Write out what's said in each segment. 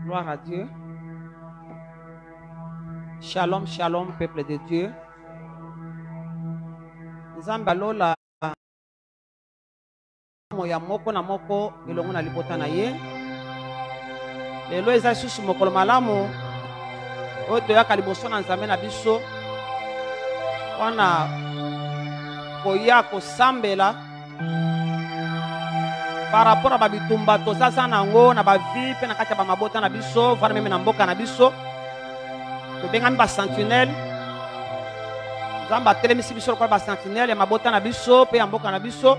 Gloire à Dieu. Shalom, shalom, peuple de Dieu. Nzambe alola moya moko na moko elongo na libota na ye. Lelo eza susu mokolo malamu oyo toyaka liboso na Nzambe na biso wana koya kosambela par rapport à babitumba tozaza nango na bavi mpe na kati ya bamabota na biso vana meme na mboka na biso tobengami basentinele. Nzambe atelemisi biso lokola basentinele ya mabota na biso mpe ya mboka na biso.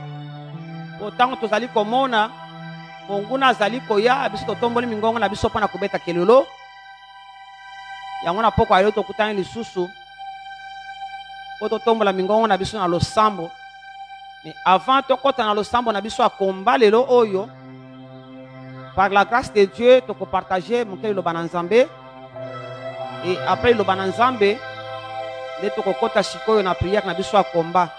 Otango tozali komona monguna azali koya biso totomboli mingongo na biso mpona kobeta kelelo yango na poko ayo tokutani lisusu po totombola mingongo na biso na losambo. Mais avant tokota na losambo na biso akomba lelo oyo par la grâce de Dieu tokopartage mokeli loba na Nzambe et après loba na Nzambe nde tokokota sikoyo na prière na biso akomba.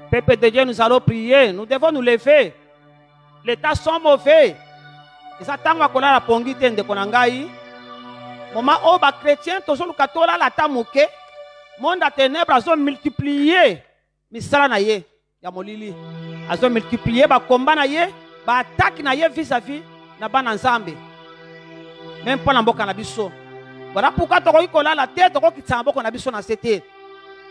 Peuple de Dieu, nous allons prier, nous devons nous lever. Les temps sont mauvais. Ils attendent que la pongi tende konangai. Moment où les chrétiens toujours le katola la tamuke. Monde à ténèbres a multiplié. Misala na ye ya molili. A multiplié ba combat na ye, ba attaque na ye vis-à-vis na bana Nzambe. Même pas na mboka na biso. Voilà pourquoi toko ikola la tête toko kitsa mboka na biso na c'était.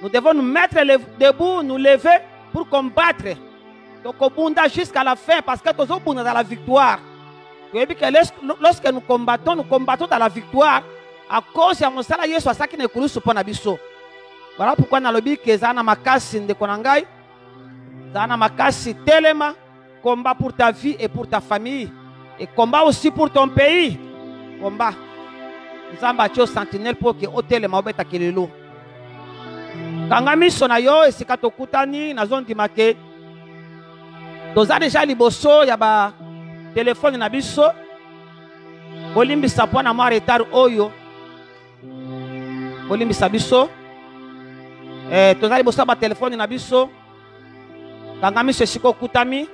Nous devons nous mettre debout, nous lever pour combattre. Donc, jusqu'à la fin, parce que nous sommes dans la victoire. Lorsque nous combattons dans la victoire, à cause de mon salaire, soit ça qui n'est plus pour Nabiso. Voilà pourquoi dans le but que Zana Makasi de Konangai, Zana Makasi Telema, combat pour ta vie et pour ta famille, et combat aussi pour ton pays. Combat. Nous avons battu au sentinelle pour que hôtel Maobeta Kelelo. Kangami sonayo esika tokutani na zone dimake toza déjà liboso ya ba téléphone na biso bolimbisa pona mwa retard oyo bolimbisa biso toza liboso ba téléphone na biso kangami sesiko kutami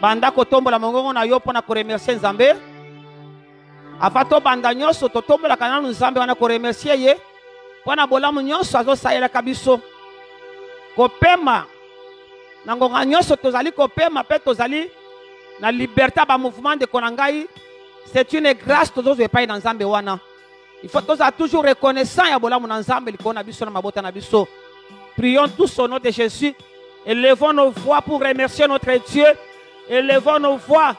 banda kotombola mongongo na yo pona ko remercier Nzambe afato banda nyoso totombola kana Nzambe wana ko remercier ye wana bolamu nyonso azosayela kabiso kopema na ngonga nyonso tozali kopema pe tozali na liberté ba mouvement de Konangai. C'est une grâce tozozo epai na Nzambe wana. Il faut toza toujours reconnaissant ya bolamu na Nzambe likona biso na mabota na biso. Prions tous au nom de Jésus. Élevons nos voix pour remercier notre Dieu. Élevons nos voix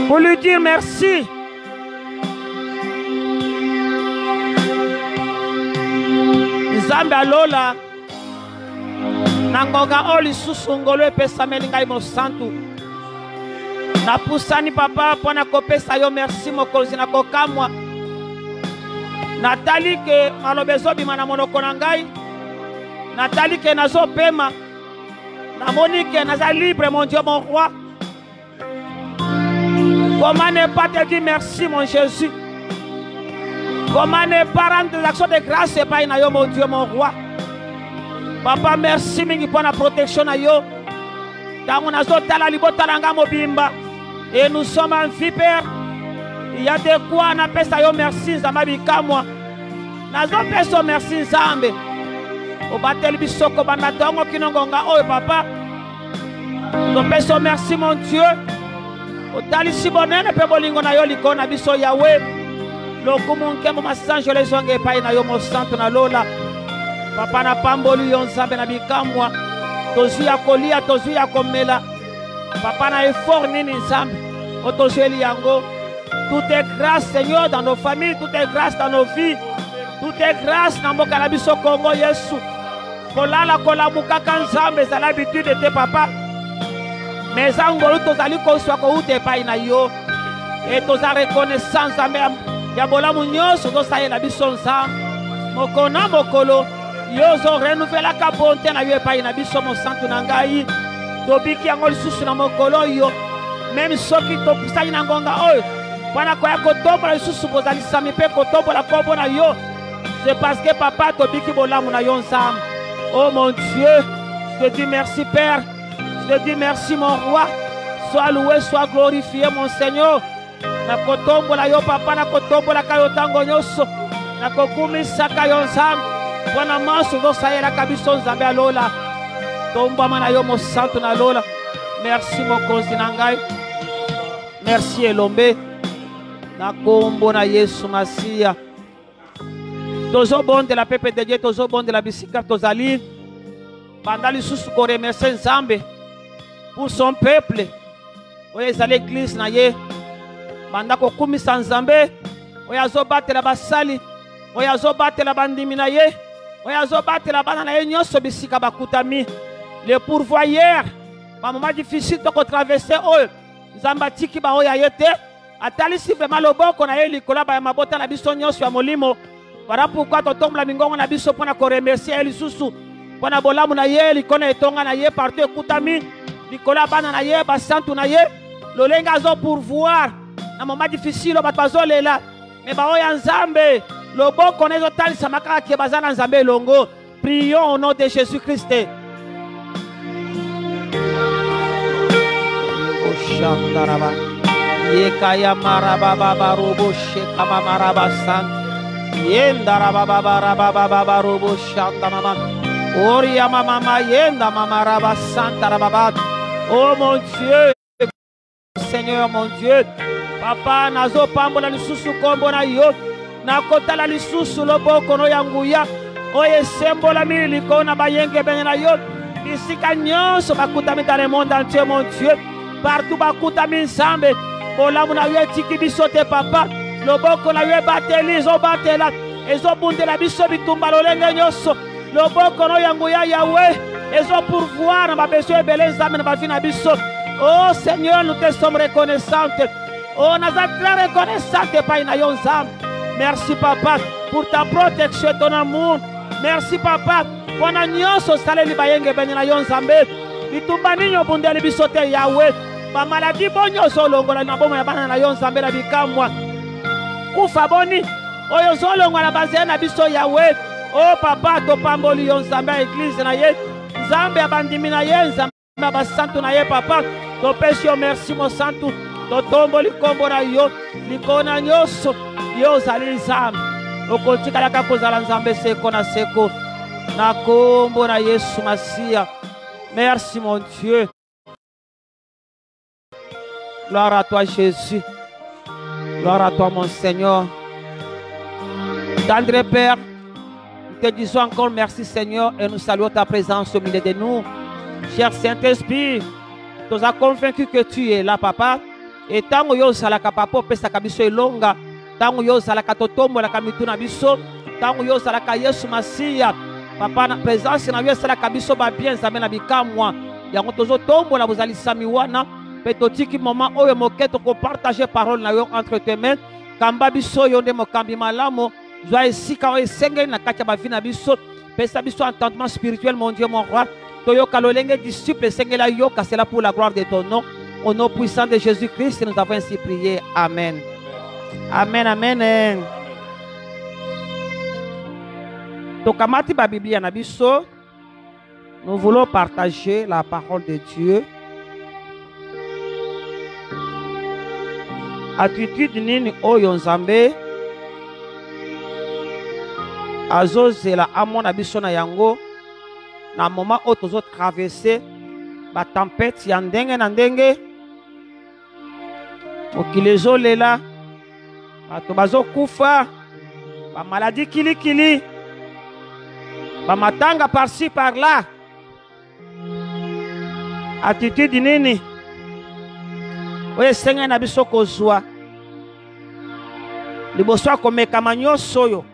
pour lui dire merci. Nzambe alola nangonga oli susungolo epesa melingai mosantu na pusani papa pona kopesa yo merci mokonzi na kokamwa natali ke malobezo bima na monoko na ngai natali ke nazo pema namoni ke naza libre mon Dieu mon roi. Comment ne pas te dire merci mon Jésus? Comment ne pas rendre des actions de grâce et pas na yo mon Dieu mon roi. Papa merci mingi pour la protection na yo. Tango nazo tala libota langa mobimba et nous sommes en vie père. Il y a de quoi na pesa yo merci Nzambe bikamwa. Nazo pesa merci Nzambe. Obatel bisoko bana tongo kinongonga oyo papa. Nazo pesa merci mon Dieu. Otali sibonene pe bolingo na yo likona biso Yahweh. Lokumunke mo masanjo les onge pai na yo mo santo na lola papa na pamboli yo Nzambe na bikamwa tozu ya kolia tozu ya komela papa na effort nini Nzambe otozeli yango. Tout est grâce Seigneur dans nos familles, tout est grâce dans nos vies, tout est grâce na mboka na biso Congo Yesu kolala kolamukaka Nzambe za l'habitude de papa mais angolo tozali koswa ko ute pai na yo et toza reconnaissance Nzambe ya bolamu nyonso tozosayela biso Nzambe mokona mokolo yozo renouvela ka bonté na yo epai na biso mosantu na ngai tobiki yango lisusu na mokolo yo même soki topusani na ngonga oyo mpona koya kotombola lisusu bozalisami mpe kotombola kombo na yo c'est parce que papa tobiki bolamu na yo Nzambe. Oh mon Dieu, je te dis merci Père, je te dis merci mon roi, sois loué, sois glorifié mon Seigneur. nakotombola yo papa, nakotombola kayo tango nyonso, nakokumisaka yo nzambe mpona maso ozosalelaka biso nzambe alola tombama na yo mosantu na lola. Merci mokonzi na ngai, merci elombe na kombo na Yesu Masiya. Tozobondela pepe de Dieu, tozobondela bisika tozali banda lisusu ko remercier nzambe pour son peuple oyo ezali église na ye, banda kokumisa nzambe oyo azobatela basali, oyo azobatela bandimi na ye, oyo azobatela bana na ye nyonso bisika bakutami. Le pourvoyeur bamoma difficile tokotraverse oyo nzambe atiki baoyo ya ye te, atalisi vraiment loboko na ye likolo ya mabota na biso nyonso ya molimo. Voilà pourquoi totombola mingongo na biso mpona koremercier ye lisusu mpona bolamu na ye, likolo etonga na ye partout ekutami, likolo ya bana na ye, basantu na ye, lolenge azo pourvoir na moma difficile oyo bato bazolela me baoyo ya nzambe loboko na ezotalisama kaka ke baza na nzambe elongo. Prions au nom de Jésus-Christ. Shandaraba Yekaya Marababa Barobo Shekama Marabasan Yendaraba Barababa Robo Shandamama Oria Mama Yenda Mama Rabasan Tarababa. Oh mon Dieu, Seigneur mon Dieu, Papa nazo pambola lisusu kombo na yo, nakotala lisusu loboko no yanguya oye sembola mili likona bayenge bene na yo bisika nyonso bakutami dans le monde entier mon Dieu. Partout bakutami nzambe bolamu na yo etiki biso te papa, loboko na yo ebateli ezobatela ezobundela biso bitumba lolenge nyonso, loboko no yanguya Yahweh ezopourvoir na babesoin ebele nzambe na bavi na biso. Oh Seigneur, nous te sommes reconnaissantes. Oh, nous sommes très reconnaissantes par yo nzambe. Merci papa pour ta protection et ton amour. Merci papa pour na nyonso saleli bayenge bene na yo nzambe bitumba ninyo bundeli biso te Yahweh. Ba maladie bonyo zolongola na bomo ya bana na yo nzambe na bikamwa kufa boni oyo zolongola na bazia na biso Yahweh. Oh papa topamboli yo nzambe ya église na ye, nzambe ya bandimi na ye, nzambe ya basantu na ye papa topesi yo merci mo santu, totomboli kombo na yo likona nyonso yo ozali nzambe okotikalaka kozala nzambe seko na seko na kombo na Yesu Masiya. Merci mon Dieu. Gloire à toi Jésus. Gloire à toi mon Seigneur. Tendre Père, nous te disons encore merci Seigneur et nous saluons ta présence au milieu de nous. Cher Saint-Esprit, tu nous as convaincu que tu es là papa. Et tant que yo salaka papa pesa kabiso elonga, tant que yo salaka totombo la kamitu na biso, tant que yo salaka Yesu Masiya. Papa na présence na yo salaka biso ba bien nzambe na bikamwa. Yango tozo tombo la bozali samiwana. Petotiki moment oyo moketo ko partager parole na yo entre tes mains. Kamba biso yo nde mokambi malamo. Joie esika oyo esengeli na kati ya ba vie na biso. Pesa biso entendement spirituel mon Dieu mon roi. Toyo kalolenge disciple esengela yo ka cela pour la gloire de ton nom. Au nom puissant de Jésus-Christ, nous avons ainsi prié. Amen. Amen, amen. Tokamati ba Biblia na biso. Nous voulons partager la parole de Dieu. Attitude nini oyo nzambe azozela amona biso na yango na moment oyo tozo traverser ba tempête ya ndenge na ndenge, mokili ezolela, bato bazokufa, ba maladie kilikili, ba matanga par-ci par-là. Attitude nini oyo esengeli na biso kozwa liboso ya komekama nyonso oyo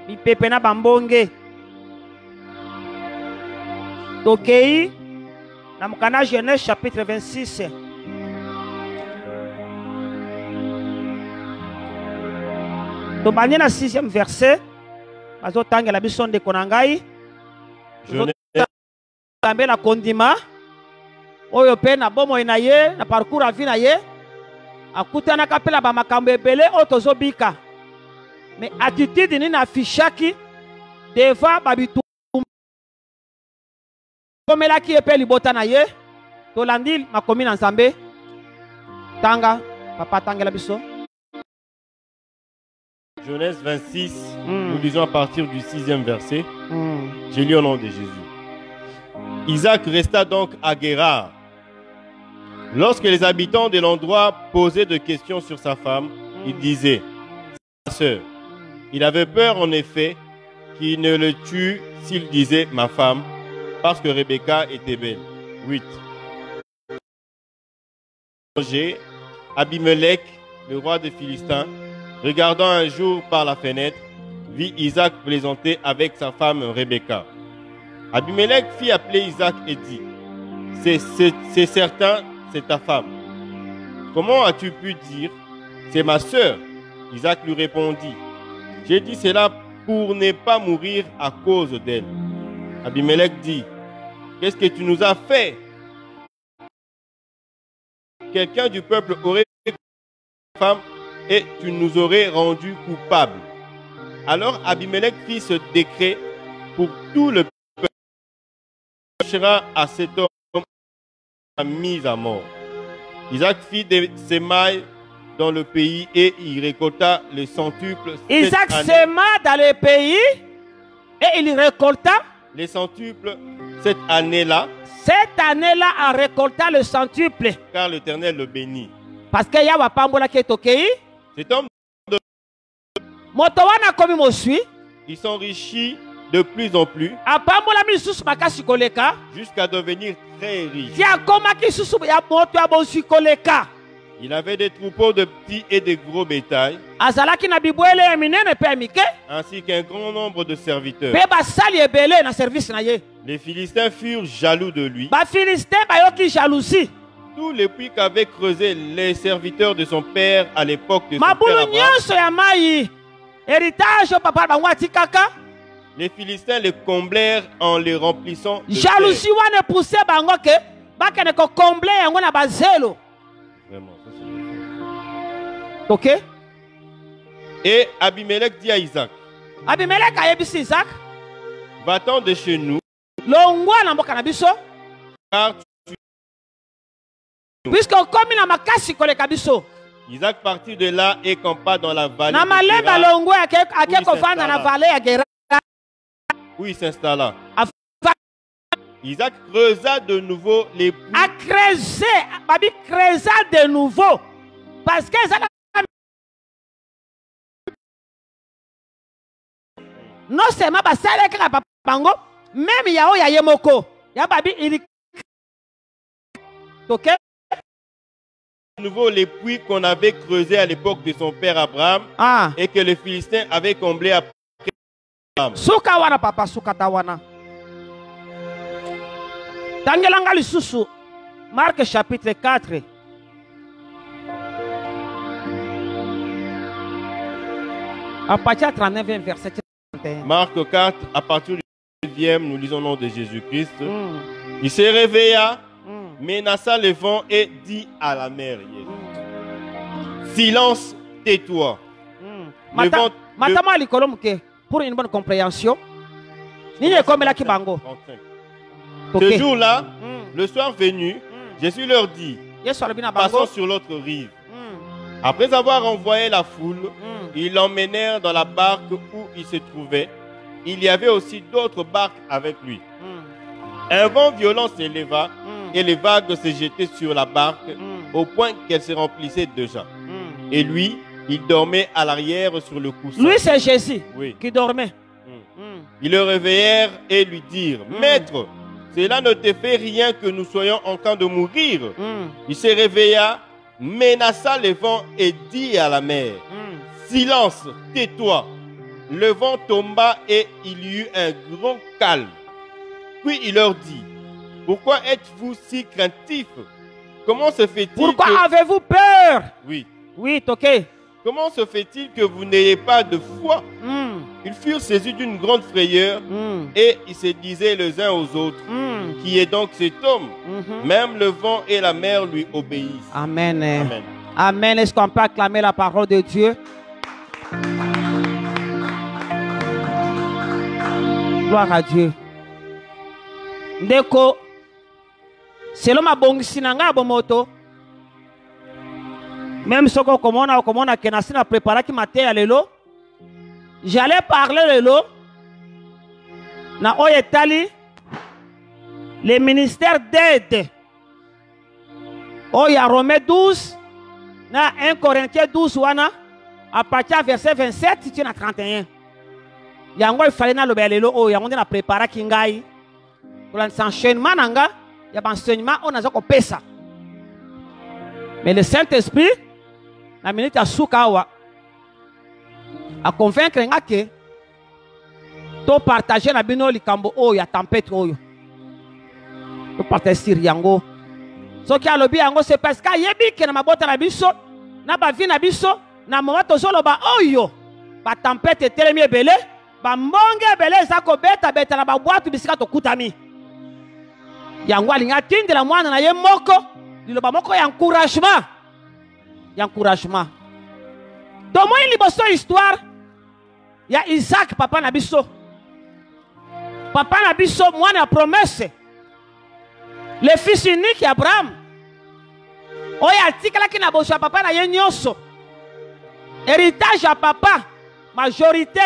mipepe na bambonge. Tokei na mokanda Genèse chapitre 26. Tobandi na 6e verset. Bazotangela biso ndeko na ngai. Tambe na kondima oyo pe na bomoi na ye na parcours a vie na ye akutanaka mpe na bamakambo ebele oyo tozobika. Mais attitude nini afishaki devant babitumba komelaki ye mpe libota na ye. Tolandi makomi na nzambe. Tanga papa tangela biso. Genèse 26, nous lisons à partir du 6e verset. J'ai lu au nom de Jésus. Isaac resta donc à Guérar. Lorsque les habitants de l'endroit posaient des questions sur sa femme, il disait, sa sœur. Il avait peur en effet qu'il ne le tue s'il disait ma femme, parce que Rebecca était belle. 8. Abimelech, le roi des Philistins, regardant un jour par la fenêtre, vit Isaac plaisanter avec sa femme Rebecca. Abimelech fit appeler Isaac et dit, c'est certain, c'est ta femme. Comment as-tu pu dire, c'est ma sœur? Isaac lui répondit, j'ai dit cela pour ne pas mourir à cause d'elle. Abimelech dit, qu'est-ce que tu nous as fait? Quelqu'un du peuple aurait fait femme et tu nous aurais rendu coupables. Alors Abimelech fit ce décret pour tout le peuple. Il cherchera à cet homme mis à mort. Isaac fit des semailles dans le pays et il récolta le centuple. Isaac sema dans le pays et il récolta les centuples cette année-là. Cette année-là, a récolté le centuple. Car l'Éternel le bénit. Parce que Yahweh Pambola qui est au pays. Cet homme de... Motowana comme moi suis. Il s'enrichit de plus en plus. A Pambola mi susu makasi koleka. Jusqu'à devenir très riche. Tia koma ki susu ya moto ya bonsu koleka. Il avait des troupeaux de petits et de gros bétail, azalaki na bibwele ya minene pe mike, ainsi qu'un grand nombre de serviteurs. Pe basali ebele na service na ye. Les Philistins furent jaloux de lui. Ba Philistins bayoki jalousie. Tous les puits qu'avaient creusé les serviteurs de son père à l'époque de son père Mabulu nyonso ya mai, héritage papa bango atikaka. Les Philistins les comblèrent en les remplissant de jalousie wana poussé bango ke bakene ko combler yango na bazelo. Vraiment, ça c'est ok. Et Abimelech dit à Isaac, Abimelech a yebisi Isaac, va-t'en de chez nous, longwa na mboka na biso, car puisque okomi na makasi koleka biso. Isaac partit de là et campa dans la vallée na malemba longwa ake kofanda na vallée ya Gera, où il s'installa. Isaac creusa de nouveau les puits. A creusé, babi creusa de nouveau. Parce que ça non seulement basale kaka papango, même yao ya yemoko. Ya babi il OK? De nouveau les puits qu'on avait creusés à l'époque de son père Abraham et que les Philistins avaient comblés après Abraham. Suka wana papa suka tawana. Tangelanga lisusu Marc chapitre 4. À partir de 39 verset 31. Marc 4, à partir du 9e, nous lisons le nom de Jésus-Christ. Il se réveilla, menaça le vent et dit à la mer, silence, tais-toi. Pour une bonne compréhension. Ce jour-là, le soir venu, Jésus leur dit, passons sur l'autre rive. Après avoir envoyé la foule, ils l'emmenèrent dans la barque où il se trouvait. Il y avait aussi d'autres barques avec lui. Un vent violent s'éleva et les vagues se jetaient sur la barque au point qu'elle se remplissait déjà. Et lui, il dormait à l'arrière sur le coussin. Lui, c'est Jésus qui dormait. Ils le réveillèrent et lui dirent, Maître, cela ne te fait rien que nous soyons en train de mourir. Il se réveilla, menaça le vent et dit à la mer, silence, tais-toi. Le vent tomba et il y eut un grand calme. Puis il leur dit, pourquoi êtes-vous si craintifs? Comment se fait-il Pourquoi avez-vous peur? Oui. Oui, ok. Comment se fait-il que vous n'ayez pas de foi? Ils furent saisis d'une grande frayeur et ils se disaient les uns aux autres, qui est donc cet homme? Même le vent et la mer lui obéissent. Amen. Amen. Amen. Est-ce qu'on peut acclamer la parole de Dieu? Gloire à Dieu. Ndeko, selon ma bongisi nanga bomoto, même ce qu'on commande que nasina préparé qui maté à l'élo, J'allais parler de l'eau. Na Oyetali, le ministère d'aide. Oya Romains 12, na 1 Corinthiens 12, wana, à partir du verset 27, tu as 31. Yango il fallait na lobelelo, oh, yango na préparer kingai. Pour l'enseignement nanga, il y a un enseignement, on a zoko pesa. Mais le Saint-Esprit, la minute à Soukawa, a convaincre nga que to partager na bino likambo oh ya tempête oyo. To partager sur yango. So ki alobi yango c'est parce que yebi ke na mabota na biso, na ba vi na biso, na moment tozolo ba oyo. Ba tempête telemi ebele, ba mbonge ebele za ko beta beta na ba boatu bisika to kutami. Yango alinga tindela mwana na ye moko, liloba moko ya encouragement. Ya encouragement. Tomo liboso histoire ya Isaac papa na biso. Papa na biso mwana ya promesse. Le fils unique Abraham. Oya atikala ki na boso ya papa na ye nyonso. Héritage ya papa, majorité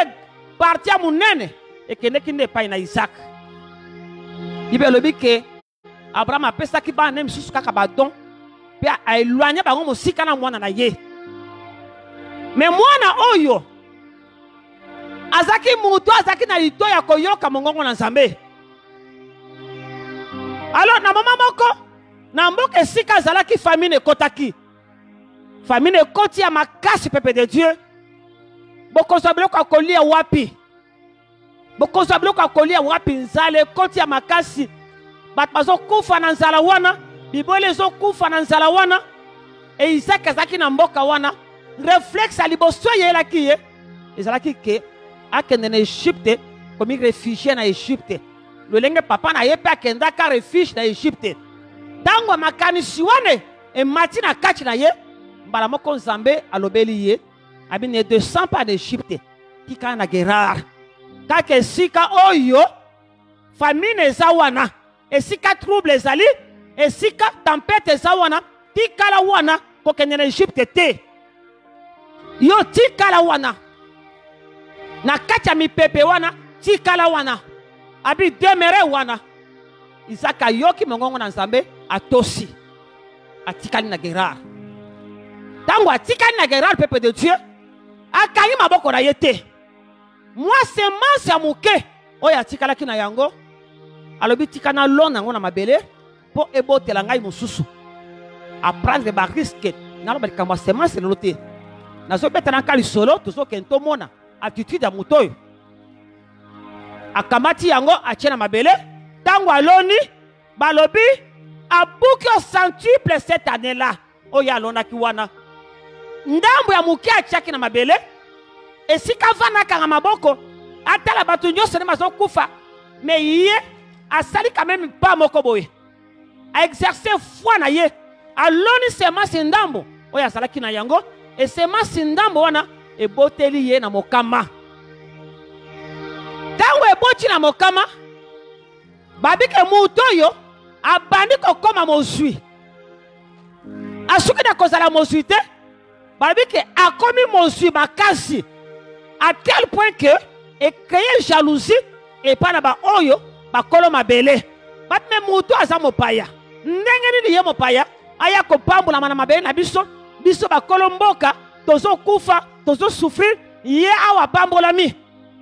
partie ya munene ekende kinde epai na Isaac. Ibe lobi ke Abraham apesaki bana misusu kaka badon pe aéloigné bango mosika na mwana na ye. Mais mwana oyo azaki mutu azaki na lito ya koyoka mongongo na Nzambe. Alors na mama moko na mboka esika azalaki famine ekotaki. Famine ekoti ya makasi pepe de Dieu. Bokozwa biloko ya kolia wapi? Bokozwa biloko ya kolia wapi? Nzala ekoti ya makasi. Bato bazokufa na nzala wana, Bibole ezokufa na nzala wana. E Isaac azalaki na mboka wana. Réflexe à liboso yelaki ye. Ezalaki ke akende na Égypte comme réfugié na Égypte. Lolenge papa na ye pe akenda ka refuge na Égypte. Tango makanisi wane e mati na kati na ye, mbala moko Nzambe alobeli ye, abi ne descend pas d'Égypte. Tika na Gerar. Kaka esika oyo famine eza wana, esika trouble ezali, esika tempête eza wana, tika la wana kokende na Égypte te. Yo tikala wana na kati ya mipepe wana tikala wana abi demere wana. Isaac ayoki mongongo na Nzambe atosi atikali na Gerar. Tango atikali na Gerar pepe de Dieu akangi maboko na yete. Moi semence ya muke oyo atikalaki na yango alobi tika na lona ngo na mabele po ebotela ngai mususu a prendre ba risque na lo ba semence lelo te. Nazo beta na kali solo tozo kento mona attitude ya mutoyo. Akamati yango achena mabele tango aloni balobi abuki au centuple cette année là. Oya alona ki wana. Ndambo ya muke achaki na mabele esika vana kanga maboko atala batu nyonso ne mazo kufa mais ye asali quand même pas moko boye. A exercer foi na ye. Aloni semence ndambo oya asalaki na yango. Et c'est ma sindambo wana e boteli ye na mokama. Tango e boti na mokama babike mutoyo abandi kokoma mozwi. Asuki na kozala mozwi te babike akomi mozwi makasi à tel point que e créer jalousie et pas na ba oyo bakolo mabele. Batme muto aza mopaya. Ndenge nini ye mopaya aya kopambola na mabele na biso. Biso bakolo mboka tozo kufa tozo souffrir ye awa pambolami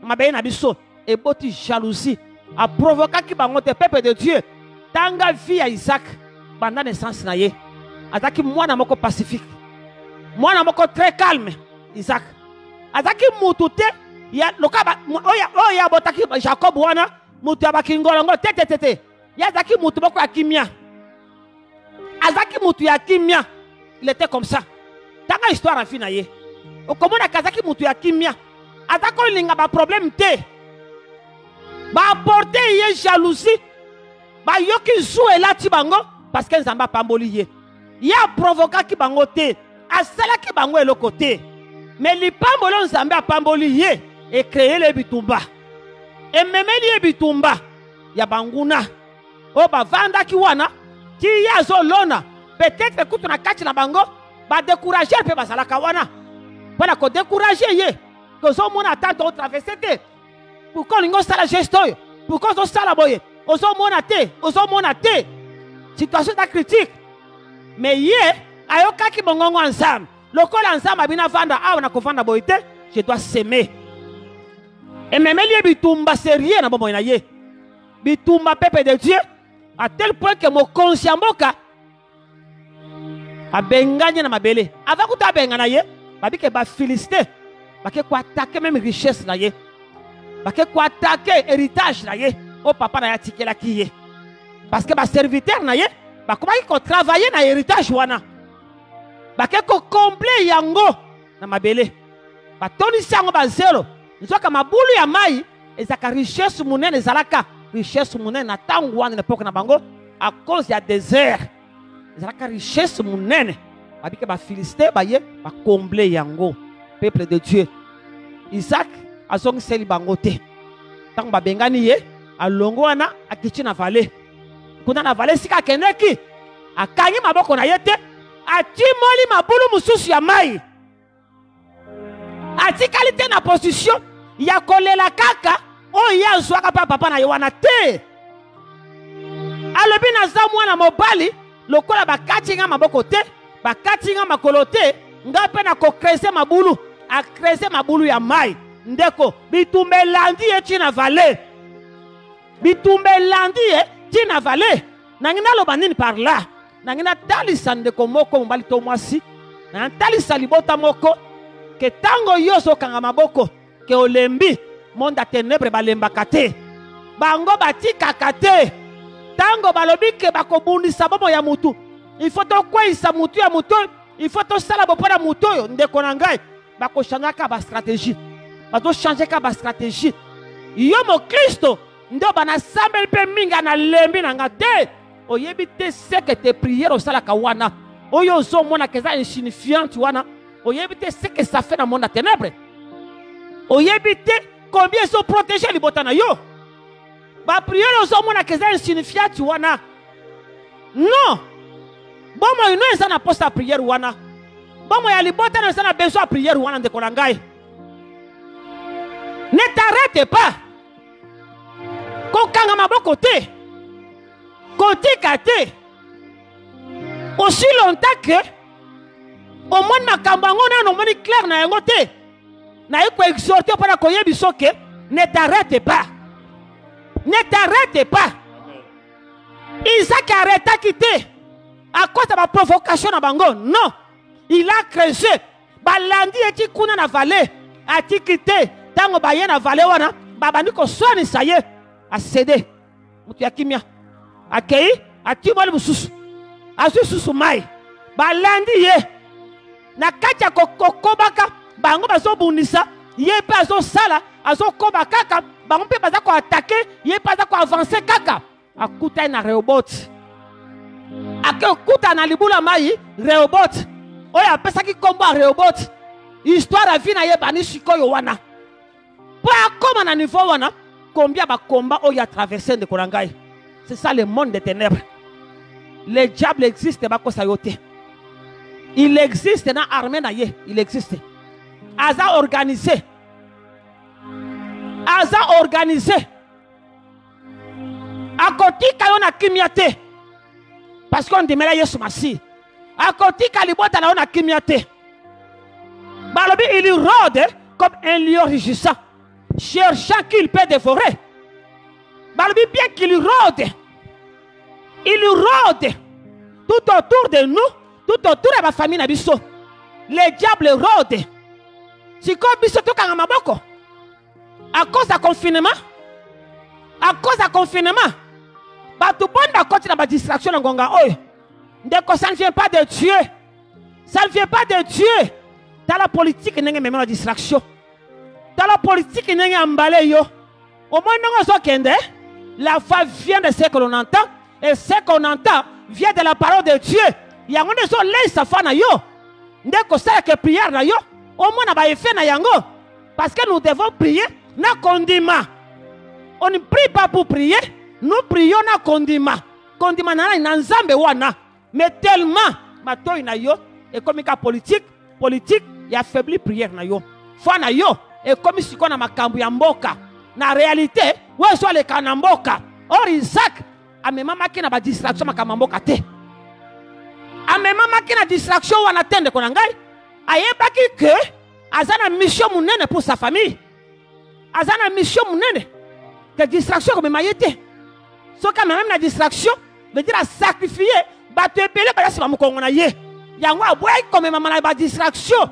mabeye na biso eboti jalousie a provoquer ki bango te peuple de Dieu tanga vie ya Isaac banda naissance na ye azaki mwana moko pacifique mwana moko très calme. Isaac azaki mutu te ya lokaba oya botaki Jacob wana mutu ya bakingolongo te ya azaki mutu moko ya kimia azaki mutu ya kimia. Il était comme ça. Tanga histoire en fin naye. O comment na kazaki mutu ya kimia. Atako linga ba problème te. Ba apporter ye jalousie. Ba yoki jouer la ti bango parce que Nzamba pamboli ye. Ya provoquer ki bango te. Asala ki bango eloko te. Mais li pambolo Nzamba pamboli ye et créer le bitumba. Et memeli ye bitumba ya banguna. O ba vanda ki wana ti ya zo lona. Peut-être que tu na kati na bango ba décourager pe bazalaka wana. Para ko décourager ye que zo mona tata o traverser te. Pourquoi lingo sala gesto? Pourquoi zo sala boye? Ozo mona te. Situation ta critique. Mais yé ayoka ki bongongo ensemble. Lokola ensemble abina vanda awa na kofanda boye te, je dois s'aimer. Et même lié bitumba sérieux na bomo na ye. Bitumba peuple de Dieu à tel point que mon conscient boka a benganye na mabele. Avant que tu bengana ye, babi ke ba Philistin, ba ke ko attaquer même richesse na ye. Ba ke ko attaquer héritage na ye. O papa na ya tikela ki ye. Parce que ba serviteur na ye, ba comment ko travailler na héritage wana. Ba ke ko complet yango na mabele. Ba toni sango ba zero. Nzoka mabulu ya mai ezaka richesse munene zalaka. Richesse munene na tangu wana l'époque na bango à cause ya désert. Ezalaka richesse munene. Babike ba Philistin ba ye ba combler yango. Peuple de Dieu. Isaac azongi seli bango te. Tangu ba bengani ye alongo wana akichi na vallée. Kuna na vallée sika kendeki. Akangi maboko na ye te. Atimoli mabulu mususu ya mai. Atikali te na position ya kolela kaka. Oh ya zwaka papa na yowana te. Alobi na za mwana mobali lokola bakati nga maboko te, bakati nga makolo te, nga pe na ko krese mabulu, a krese mabulu ya mai. Ndeko bitumbe landi e tina vale. Bitumbe landi e tina vale. Nangina loba nini par là? Nangina talisa ndeko moko mobali to mwasi. Na talisa libota moko ke tango yoso kanga maboko ke olembi monde a ténèbres balembaka te. Bango batikaka te. Tango balobi ke bakobundisa bomo ya mutu. Il faut to kwisa mutu ya mutu. Il faut to sala bopona mutu yo ndeko na ngai. Bako changer ka ba stratégie. Bato changer ka ba stratégie. Yo mo Kristo ndo bana sambel pe minga na lembi na ngate. Oyebi te ce que tes prières au sala ka wana. Oyo zo mona keza insignifiant wana. Oyebi te ce que ça fait dans le monde à ténèbres. Oyebi te combien ils sont protégés les botana yo. Ba prière aux hommes na keza insignifiant wana. Non. Bon moi non ça n'a pas sa prière wana. Bon moi ya li botana ça n'a besoin de prière wana de kolangai. Ne t'arrête pas. Kokanga maboko te. Kotika te. Aussi longtemps que au moins makambo ngona no moni clair na yango te. Na yiko exhorter para koyebi soke ne t'arrête pas. Ne t'arrête pas. Isaac arrêta quitter à cause de la provocation na bango. Non. Il a creusé. Balandi eti kuna na vallée. A ti quitté. Tango baye na vallée wana. Babandi ko soani saye. A cédé. Mutu ya kimia. A kei. A ti moli mususu. A susu mai. Balandi ye. Na kacha kokobaka. Bango bazo bundisa. Ye pe azo sala. Azo koba kaka. Bango pe baza ko attaquer. Ye pe baza ko avancer kaka. Akuta na Rehoboth. Ake okuta na libula mai Rehoboth. Oya pesa ki kombo a Rehoboth. Histoire a vie na ye bani sikoyo wana. Po akoma na niveau wana. Combien ba combat oya traverser de kolangai. C'est ça le monde des ténèbres. Le diable existe ba ko sayote. Il existe dans l'armée na ye, il existe. Aza organisé. Aza organisé. A côté kayo na kimiate. Parce qu'on demande Yesu Masi. A côté kalibota na ona kimiate. Balobi il rôde comme un lion rugissant, cherchant qu'il peut dévorer. Balobi bien qu'il rôde. Il rôde tout autour de nous. Tout autour de ma famille nabiso. Les diables rôdent. Si comme biso to kanga maboko. À cause du confinement. À cause du confinement. Ba tout bon da côté na ba distraction na ngonga oyo. Ndeko ça ne vient pas de Dieu. Ça ne vient pas de Dieu. Dans la politique n'enge même la distraction. Dans la politique n'enge emballé yo. Au moins non so kende. La foi vient de ce que l'on entend et ce qu'on entend vient de la parole de Dieu. Yango ne so lei safana yo. Ndeko sala que prière na yo. Au moins na ba effet na yango. Parce que nous devons prier na condiment. On ne prie pas pour prier. Nous prions na condiment. Condiment na nzambe wana. Mais tellement matoy na yo et comme ka politique y affaibli prière na yo. Foi na yo et comme si on a makambu ya mboka. Na réalité, ouais soit les kanamboka. Or Isaac a même marqué na ba distraction makamamboka te. A même marqué na distraction wana tende konangai. Ayebaki que azana mission munene pour sa famille. Azana mission munene. Que distraction comme mayete. So quand même la distraction veut dire à sacrifier ba te epele ba yasi ba mukongo na ye. Yango aboy comme maman na ba distraction.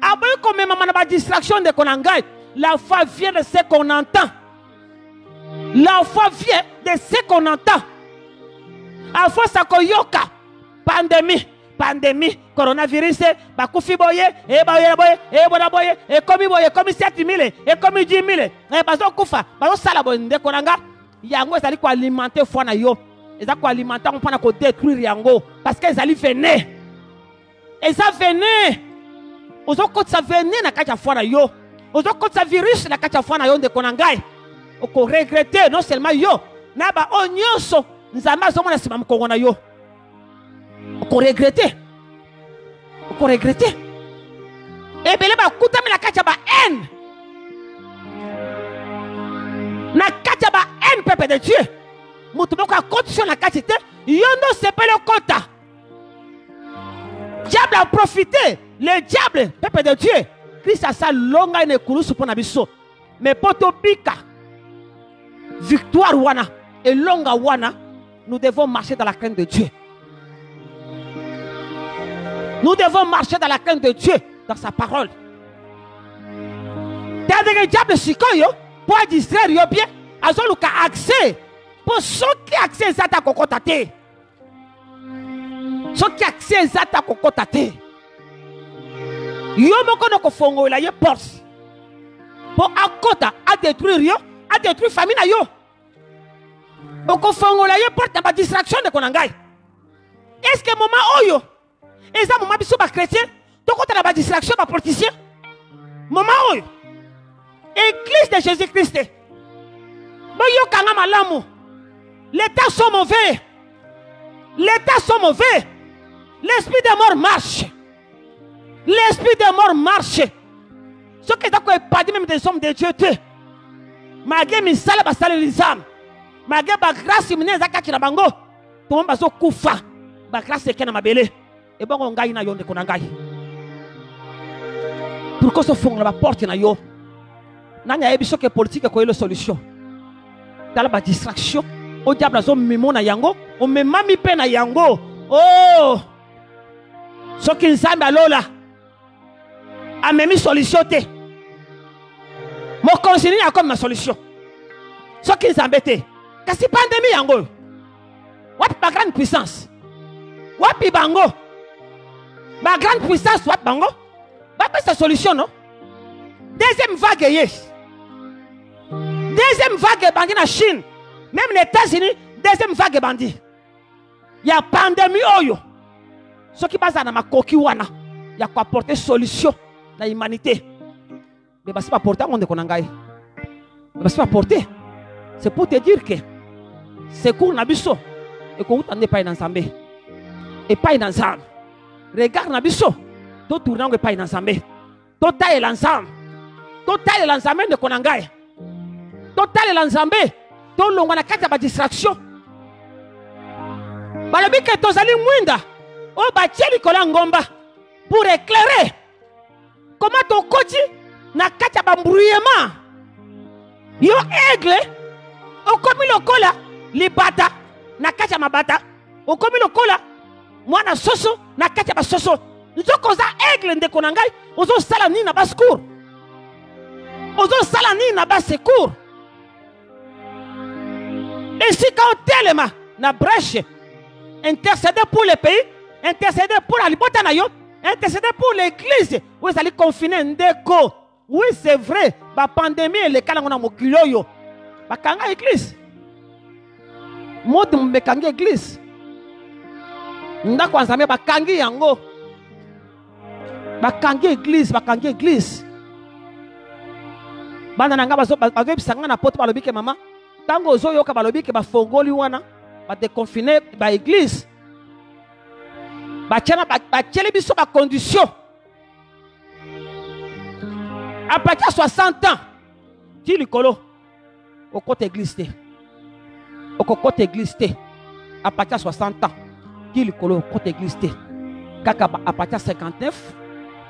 Aboy comme maman na ba distraction de konangai. La foi vient de ce qu'on entend. La foi vient de ce qu'on entend. A foi ça koyoka. Pandémie, coronavirus, bakufi boye, e boye, e bona boye, e komi 7000, e komi 10000, e bazo kufa, bazo sala bonde konanga. Yango ezali ko alimenter foi na yo. Ezali ko alimenter on pona ko détruire yango parce que ezali vené. Eza vené. Ozo ko sa vené na kacha foi na yo. Ozo ko sa virus na kacha foi na yo de konangai. Oko regretter non seulement yo, na ba onyoso nzamba zo mona sima mkongo na yo. Oko regretter. Oko regretter. Et belé ba kutami na kacha ba haine. Na kacha ba haine peuple de Dieu. Mutumoko a condition na kacha te, yondo sepele kota. Diable a profité, le diable peuple de Dieu. Christ a sa longa ne kurusu pona biso. Mais poto pika. Victoire wana et longa wana, nous devons marcher dans la crainte de Dieu. Nous devons marcher dans la crainte de Dieu, dans sa parole. T'as des diables sikoyo pour distraire yo bien, azoluka accès pour ceux qui accès zata kokotate. Ceux qui accès zata kokotate. Yo moko no kofongo la ye porte. Pour akota à détruire yo, à détruire famille na yo. Okofongo la ye porte na ba distraction de konangai. Est-ce que moment oyo et ça, moment biso ba chrétien, to kota na ba distraction ba politicien. Moment oyo. Église de Jésus-Christ. Boyo kanga malamu. L'état sont mauvais. L'état sont mauvais. L'esprit de mort marche. L'esprit de mort marche. Ce qui est d'accord pas même des hommes de Dieu. Malgré mi sala ba sala lisam. Malgré ba grâce mine zakaki na bango. To mba zo kufa. Ba grâce kena mabele. Et bon on gagne na yonde konangai. Pourquoi se font la porte na yo? Nanya ebiso ke politique ko ile solution. Tala ba distraction. O diable zo memo na yango, o memami pe na yango. Oh! Ce qui nzambe alola. A memi solution te. Mo considérer comme ma solution. Ce qui nzambe te. Kasi pandémie yango. What ba grande puissance. Wapi bango. Ba grande puissance what bango. Ba sa solution non? Deuxième vague yes. Deuxième vague bandit na Chine. Même les États-Unis, deuxième vague bandit. Il y a pandémie oyo. Ce qui passe dans ma coquille wana, il y a quoi apporter solution dans l'humanité. Mais c'est pas porter on de konangai. Mais c'est pas porter. C'est pour te dire que c'est qu'on a biso et qu'on t'en est pas ensemble. Et pas ensemble. Regarde na biso. To tourner pas ensemble. To taille l'ensemble. To taille l'ensemble de konangai. To taille l'ensemble. To longa na kata ba distraction. Balobi ke tozali mwinda. O ba tieli kola ngomba pour éclairer. Comment to koti na kata ba mbrouillement. Yo aigle o komi lokola libata na kata mabata. O komi lokola mwana soso na kata ba soso. Nzoko za aigle nde konangai. Ozo sala ni na ba secours. Ozo sala ni na ba secours. Et si quand tellement na brèche, intercéder pour le pays, intercéder pour la liberté na yo, intercéder pour l'église, vous allez confiner ndeko. Oui, c'est vrai, la pandémie et les cas on a mokilo yo. Ba kanga église. Mode mbekanga église. Ndako nzambe ba kangi yango. Ba kangi église, ba kangi église. Bana nanga bazo bisanga na poto balobi ke mama. Tango zoyo ka balobi ke ba fongoli wana ba déconfiner ba église ba tchana ba tchele biso ba condition À partir de 60 ans, tu le colo. Au côté glissé. Au côté glissé. À partir de 60 ans, tu le colo. Au côté glissé. À partir de 59,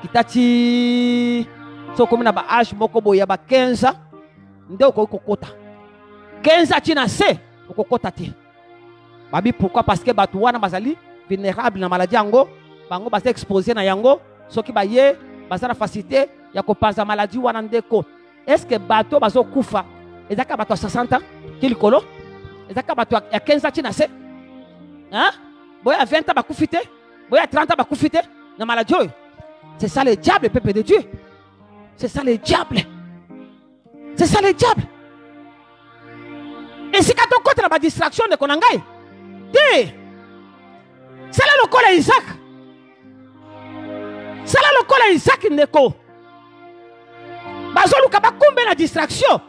qui t'a dit. So comme na ba âge moko boya ba 15 ans. Nde au kokota. 15 ans, tu n'as pas. Au kokota ti. Babi pourquoi? Parce que batu wana bazali vulnérable na maladie yango. Bango basa exposé na yango. So ki ba ye. Basa na facilité. Ya ko panza maladie wana ndeko. Est-ce que bateau bazo kufa? Ezaka bateau à 60 ans? Qui le colo? Ezaka bateau à 15 ans? Tu n'as pas? Hein? Boya à 20 ans bakufite? Boya à 30 ans bakufite? Na maladie. C'est ça le diable, peuple de Dieu. C'est ça le diable. C'est ça le diable. Et si quand on compte la distraction de Konangai, c'est là le col à Isaac. C'est là le col à Isaac Ndeko. Bazolu kaba kumbe la distraction.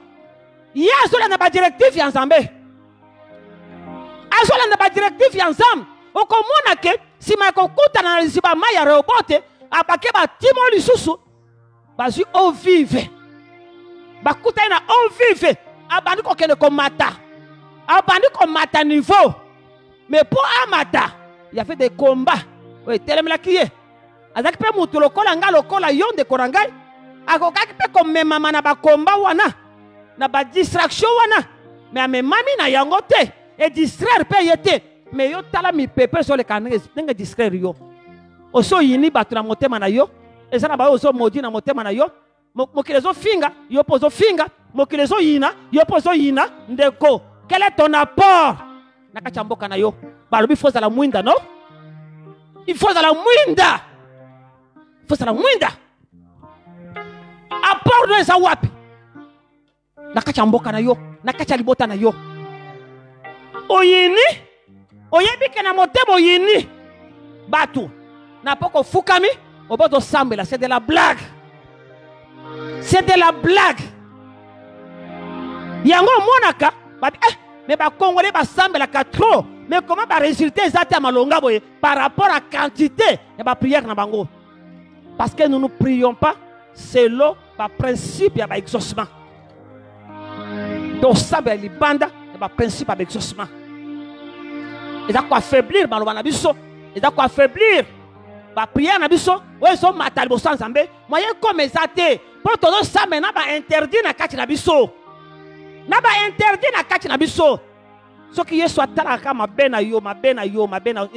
Ya azola na ba directive ya Nzambe. Azola na ba directive ya Nzambe. Okomona ke si makokuta na ziba maya reobote abake ba timo lisusu bazu au vive. Bakuta na au vive. Abandi ko kene ko mata. Abandi ko mata niveau. Mais pour amata, il y avait des combats. Oui, tellement qui est. Azak pe mutu lokola nga lokola yonde korangai. Akokaki pe comme mama na ba combat wana. Na ba distraction wana. Mais ame mami na yango te. Et distraire pe yete. Mais yo tala mi pepe sur le canal. Nenga distraire yo. Oso yini batu na motema na yo. Eza na ba oso modi na motema na yo. Mokilezo finga. Yo pozo finga. Mokilezo yina. Yo pozo yina. Ndeko. Quel est ton apport? Nakachamboka na yo. Balobi faut à la mwinda, non? Il faut à la mwinda. Il faut à la mwinda. Apport no eza wapi? Nakachamboka na yo. Nakachalibota na yo. Oyini. Oyebi ke na motema oyini. Batu. Na poko fukami. Oboto sambela. C'est de la blague. C'est de la blague. Yango monaka. Mais les Congolais semblent trop. Mais comment va résulter par rapport à la quantité de la prière? Parce que nous ne prions pas selon le principe de l'exaucement. Donc, ça va être le principe de l'exaucement. Et ça va affaiblir et ça va affaiblir la prière. Moi, comme ça, pour tout ça, maintenant, interdit na kati na biso. Naba interdit na kati na biso. Ce qui est soit talaka mabena yo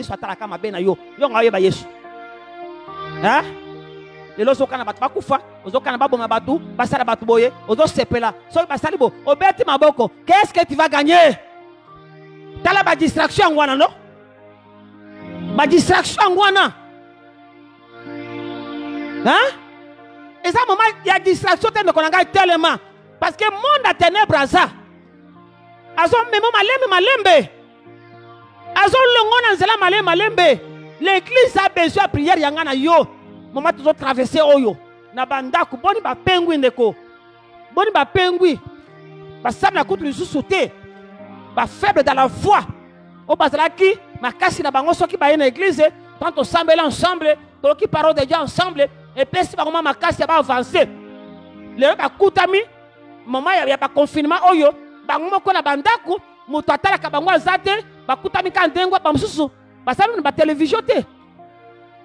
soit talaka mabena yo. Yo ngayeba Yesu. Hein? Les loso kana batu bakufa, ozo kana babonga batu, basala batu boye, ozo sepela. So basali bo, obeti maboko. Qu'est-ce que tu vas gagner? Tala ba distraction ngwana no? Ba distraction ngwana. Hein? Et ça moment il y a distraction tellement qu'on a tellement. Parce que le monde a ténèbres à ça. Azo memo malembe. Azo longo nzela malembe. L'église a besoin de prière yangana yo. Moment toujours traverser oyo. Na bandaku boni ba pengui ndeko. Boni ba pengui. Ba sabna kutu lisusu te. Ba faible dans la foi. O bazala ki makasi na bango soki ba yena église, tant ensemble ensemble, to ki parole de Dieu ensemble et puis si ba koma makasi ba avancer. Le ba kutami maman il y a pas confinement oyo bango moko na bandaku mutu atalaka bango azate bakutami ka ndengwa ba mususu basala na ba télévision te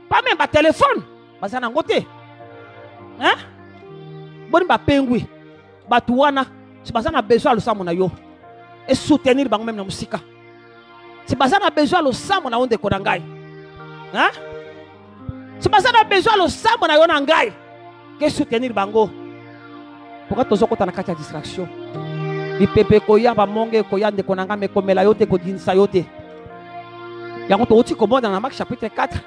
pas même ba téléphone basana ngote hein boni ba pengui batu wana si basana besoin le samu na yo et soutenir bango même na musika si basana besoin le samu na onde kodangai hein si basana besoin le samu na yo na ngai que soutenir bango. Pourquoi tu as une distraction? Il peut koya ba monge koya de konanga me komela yote ko dinsa yote. Yango to oti komo dans Marc chapitre 4.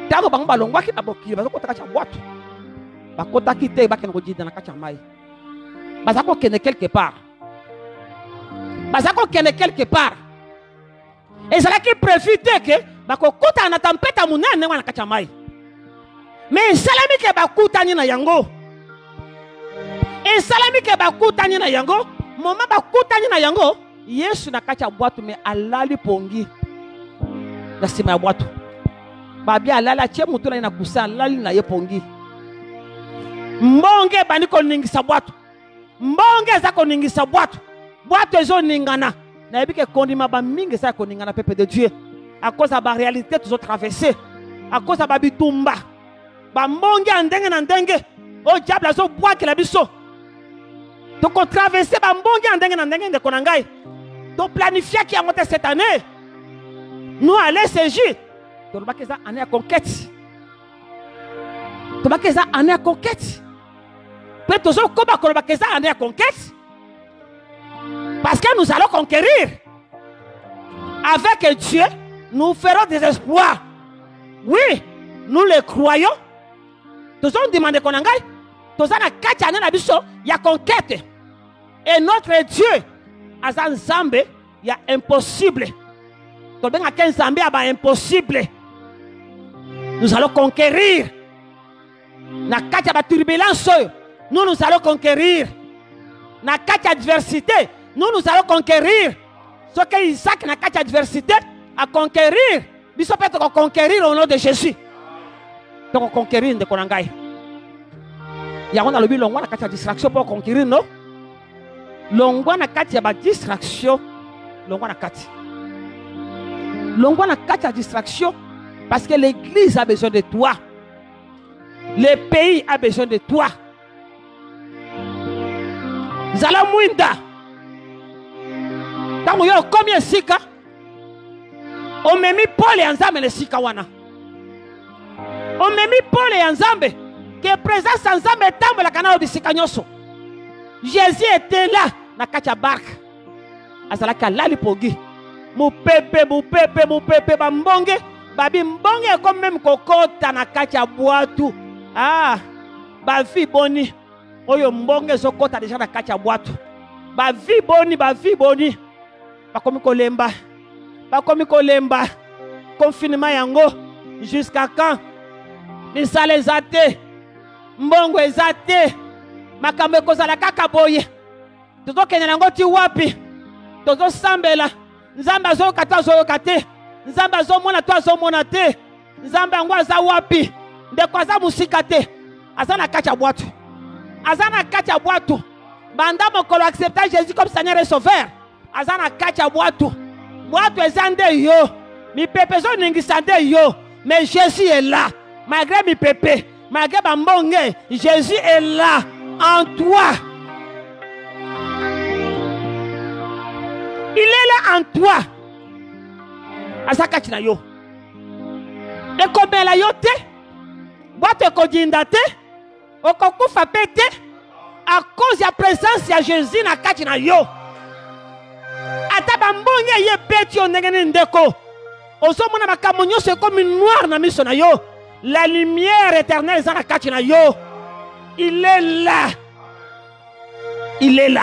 Tango bango balongwa ki aboki ba ko taka boîte. Ba kota kite ba ken ko dina na kacha mai. Ba za ko kene quelque part. Ba za ko kene quelque part. Et ça là qui profite que ba ko kota na tempête munene wana kacha mai. Mais salami ke ba kuta ni na yango. Et salami ke bakutani na yango, moma bakutani na yango, Yesu na kacha boîte mais alali pongi. Na sima ya boîte. Babi alala che mutu na kusa alali na ye pongi. Mbonge bandi koningisa bwatu. Mbonge za koningisa bwatu. Bwatu ezo ningana. Na yebi ke kondima ba mingi za koningana peuple de Dieu. À cause de la réalité tous traversé. À cause de la bitumba. Ba mbonge andenge na ndenge. O diable azo bwa ke la biso. Donc on traversé ba mbonge andenge na ndenge de konangai. Donc planifier qui a monté cette année. Nous allons s'agir. Donc on va que ça année à conquête. On va que ça année à conquête. Peut-être qu'on va que ça année à conquête. Parce que nous allons conquérir. Avec Dieu, nous ferons des espoirs. Oui, nous les croyons. Nous avons demandé qu'on engaille. Nous avons 4 années il y a conquête. Et notre Dieu, Azan Zambé, il y a impossible. Nous avons 15 Zambé, il y a impossible. Nous allons conquérir. Na 4 turbulence, nous allons conquérir. Na 4 adversité, nous allons conquérir. Ce que Isaac n'a 4 adversité à conquérir. Nous peut conquérir au nom de Jésus. Donc conquérir de Konangai. Il y a un lobby longue na 4 distraction pour conquérir non. Longue na 4 ya ba distraction. Longue na 4. Longue na 4 distraction parce que l'église a besoin de toi. Le pays a besoin de toi. Zala Mwinda. Tant que combien sika? On m'a mis Paul et Nzambe le sika wana. On m'a mis Paul et Nzambe. Que présence Nzambe tambe la canal de sika nyoso. Jésus était là na kacha barque. Azala kalali pogi. Mu pepe bambonge. Babi mbonge comme même kokota na kacha boatu. Ah, ba vie boni. Oyo mbonge sokota déjà na kacha boatu. Ba vie boni. Bakomi kolemba. Confinement yango. Jusqu'à quand? Les salles zate. Mbongo ezate. Makambe kozala kaka boye. Tozo kenya nango ti wapi. Tozo sambela. Nzamba zo kata zo kate. Nzamba zo mona to zo mona te. Nzamba ngwa za wapi. Ndeko za musika te. Azana kacha boatu. Azana kacha boatu. Banda mokolo accepter Jésus comme Seigneur et Sauveur. Azana kacha boatu. Boatu ezande yo. Mi pepe zo ningisande yo. Mais Jésus est là. Malgré mi pepe, malgré bambonge, Jésus est là en toi. Il est là en toi. Azaka china yo. Et comme la yo te, boate kodinda te, okokufa pete, à cause de la présence de Jésus na kachina yo. Ata bambonge ye peti on ngene ndeko. Ozomona bakamonyo c'est comme une noire na miso na yo. La lumière éternelle est dans la kachina yo. Il est là. Il est là.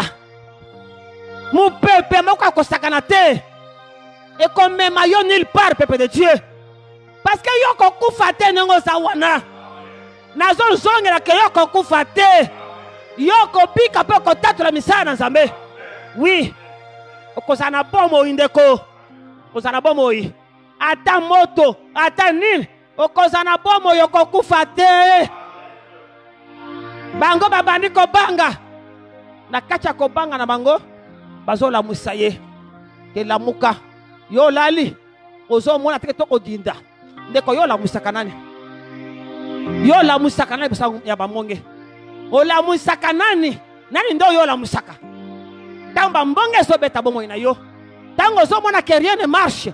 Mon peuple, mon kakosakanate. Et comme même yo nulle part, peuple de Dieu. Parce que yo kokufate nengo zawana. Nazo zonge la ke yo kokufate. Yo kopika pe kotatu la misana na Nzambe. Oui. Okozana bomo indeko. Okozana bomo yi. Ata moto, ata nil. Okozana bomo yo kokufate. Bango babandi ko banga. Na kacha ko banga na bango. Bazola musaye. Ke la muka. Yo lali. Ozo mona teke toko dinda. Ndeko yo la musakanani. Yo la musakanani bisa ya bamonge. O la musakanani. Nani ndo yo la musaka. Tamba mbonge so beta bomo ina yo. Tango zo mona ke rien ne marche.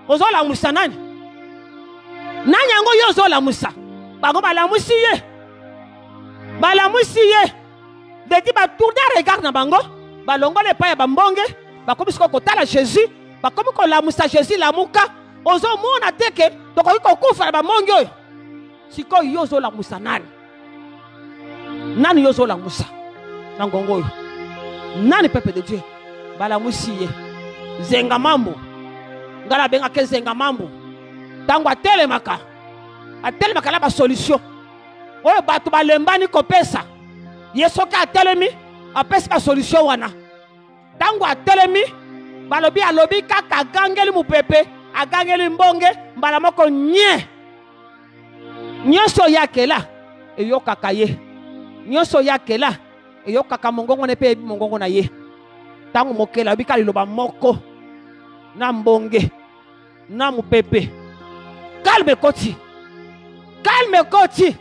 Ozo la musanani. Nani yango yo zo la musa. Bango ba la musiye. Ba la musiye. Deti ba tourner regard na bango. Ba longo le pa ya bambonge. Ba komi siko kotala Jésus. Ba komi ko la musa Jésus la muka. Ozo mona teke. Toko yiko kufa ba monge oyo. Siko yo zo la musa nani. Nani yo zo la musa. Nangongo oyo. Nani peuple de Dieu. Ba la musiye. Zenga mambo. Ngala benga ke zenga mambo. Tango atelemaka. Atelemaka la ba solution. Oyo batu balembani kopesa. Yesoka atelemi apesa ba solution wana. Tango atelemi balobi alobi kaka gangeli mupepe, agangeli mbonge, mbala moko nye. Nyoso yake la eyoka kaye. Nyoso ya kela. Et yo kaka mongongo ne pe mongongo na ye. Tango mokela bika liloba moko. Na mbonge. Na mupepe. Calme koti. Calme koti.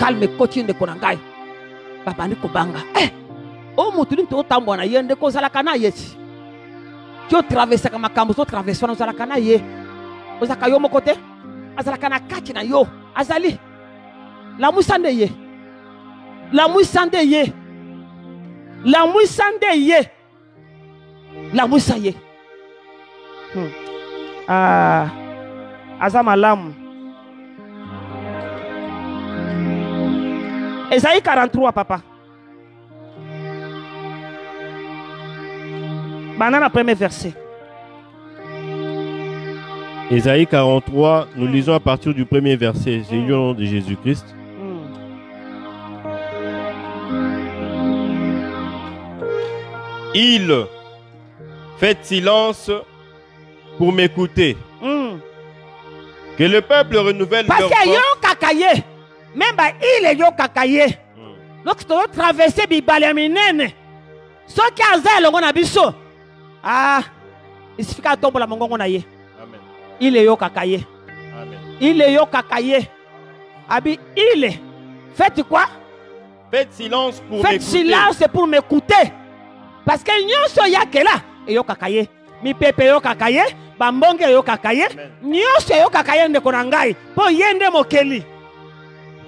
Calme koti ndeko na ngai. Papa ni kobanga. O mutu ni to tambo na ye ndeko zalaka na yeti. Tu traverses comme makambo to traverser na zalaka na ye. Ozaka yo moko te. Azalaka na kati na yo. Azali. La musande ye. La musande ye. La musande ye. La musaye. Azamalam. Esaïe 43, papa. Banana, premier verset. Ésaïe 43, nous lisons à partir du premier verset. J'ai lu au nom de Jésus-Christ. Il fait silence pour m'écouter. Que le peuple renouvelle leur force. Parce que yo kakaye. Même il est yo kakaye. Lorsque tu traverses Bibale minene. Ce qui a zé le na biso. Il suffit qu'à tomber la mongongo na ye. Amen. Il est yo kakaye. Amen. Il est yo kakaye. Abi il est. Faites quoi? Faites silence pour m'écouter. Faites silence pour m'écouter. Parce que nyoso ya kela yo kakaye. Mi pepe yo kakaye, bambonge yo kakaye. Nyoso yo kakaye ndeko na ngai. Po yende mokeli.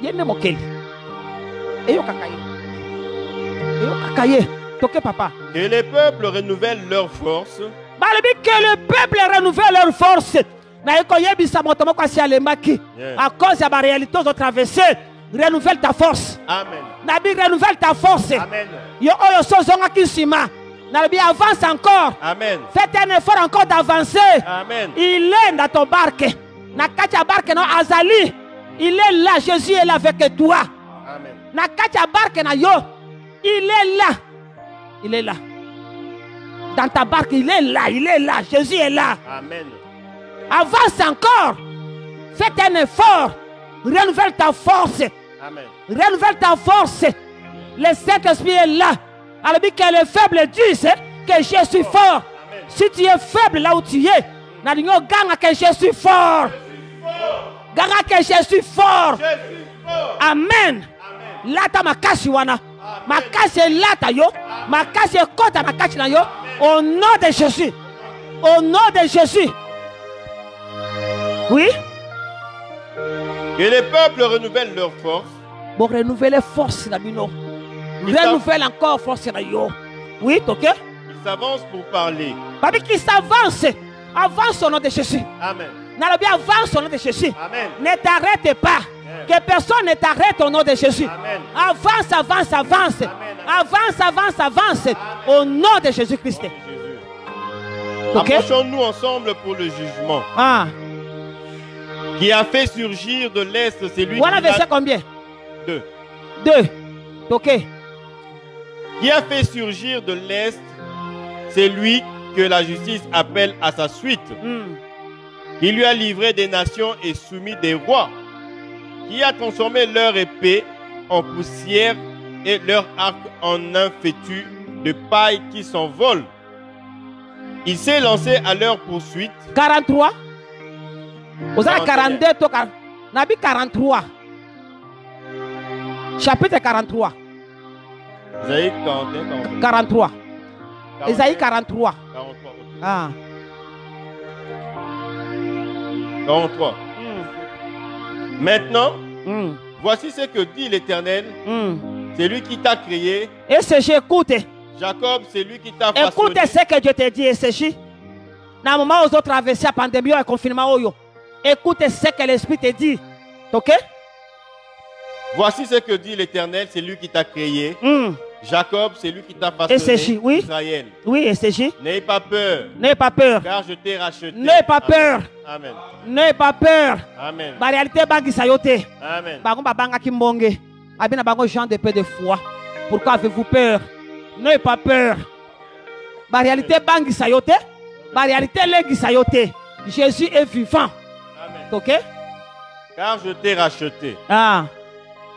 Yende mokeli. Yo kakaye. Yo kakaye. Toke papa. Que les peuples renouvellent leur force. Que le peuple renouvelle leur force. À cause de la réalité de traverser, renouvelle ta force. Amen. Nabi renouvelle ta force. Amen. Yo oyo sozonga kisima. Nabi avance encore. Amen. Faites un effort encore d'avancer. Amen. Il est dans ton barque. Nakacha barque no azali. Il est là. Jésus est là avec toi. Amen. Nakacha barque na yo. Il est là. Il est là. Dans ta barque, il est là. Il est là. Jésus est là. Amen. Avance encore. Faites un effort. Renouvelle ta force. Amen. Renouvelle ta force. Le Saint-Esprit est là. Alors que les faibles disent que je suis fort. Amen. Si tu es faible là où tu es, ganga que je suis fort. Ganga que je suis fort. Amen. Lata makasi wana. Makasi lata yo. Makasi kota makasi na yo. Au nom de Jésus. Au nom de Jésus. Oui. Que les peuples renouvellent leur force. Bon, renouveler force na bino. Renouvelle encore force na yo. Oui, ok. Ils s'avancent pour parler. Papi qui s'avance. Avance au nom de Jésus. Amen. N'allez bien avance au nom de Jésus. Amen. Ne t'arrête pas. Amen. Que personne ne t'arrête au nom de Jésus. Amen. Avance, avance, avance. Amen. Avance, avance, avance. Amen. Au nom de Jésus-Christ. Okay. Approchons-nous ensemble pour le jugement. Qui a fait surgir de l'Est celui voilà verset combien? 2. 2. Ok. Qui a fait surgir de l'Est celui que la justice appelle à sa suite. Qui lui a livré des nations et soumis des rois. Qui a transformé leur épée en poussière et leur arc en un fétu de paille qui s'envole. Il s'est lancé à leur poursuite. 43. Vous avez 42. Nabi 43. Chapitre 43. Isaïe 43. Isaïe 43. 43. Maintenant, voici ce que dit l'Éternel. C'est lui qui t'a créé. Et c'est j'écoute. Jacob, c'est lui qui t'a façonné. Écoute ce que Dieu te dit, et c'est J. Dans le moment où vous avez traversé la pandémie et le confinement, écoute ce que l'Esprit te dit. Ok? Voici ce que dit l'Éternel, c'est lui qui t'a créé. Jacob, c'est lui qui t'a façonné. Et c'est J, oui. Israël. Oui, et c'est J. N'aie pas peur. N'aie pas peur. Car je t'ai racheté. N'aie pas peur. Amen. N'aie pas peur. Amen. La réalité, bangi sayote. Amen. Bango banga kimbonge. Abina bango gens de peu de foi. Pourquoi avez-vous peur? N'ayez pas peur. La réalité, bangi sayote. La réalité, lengi sayote. Jésus est vivant. Amen. Ok? Car je t'ai racheté.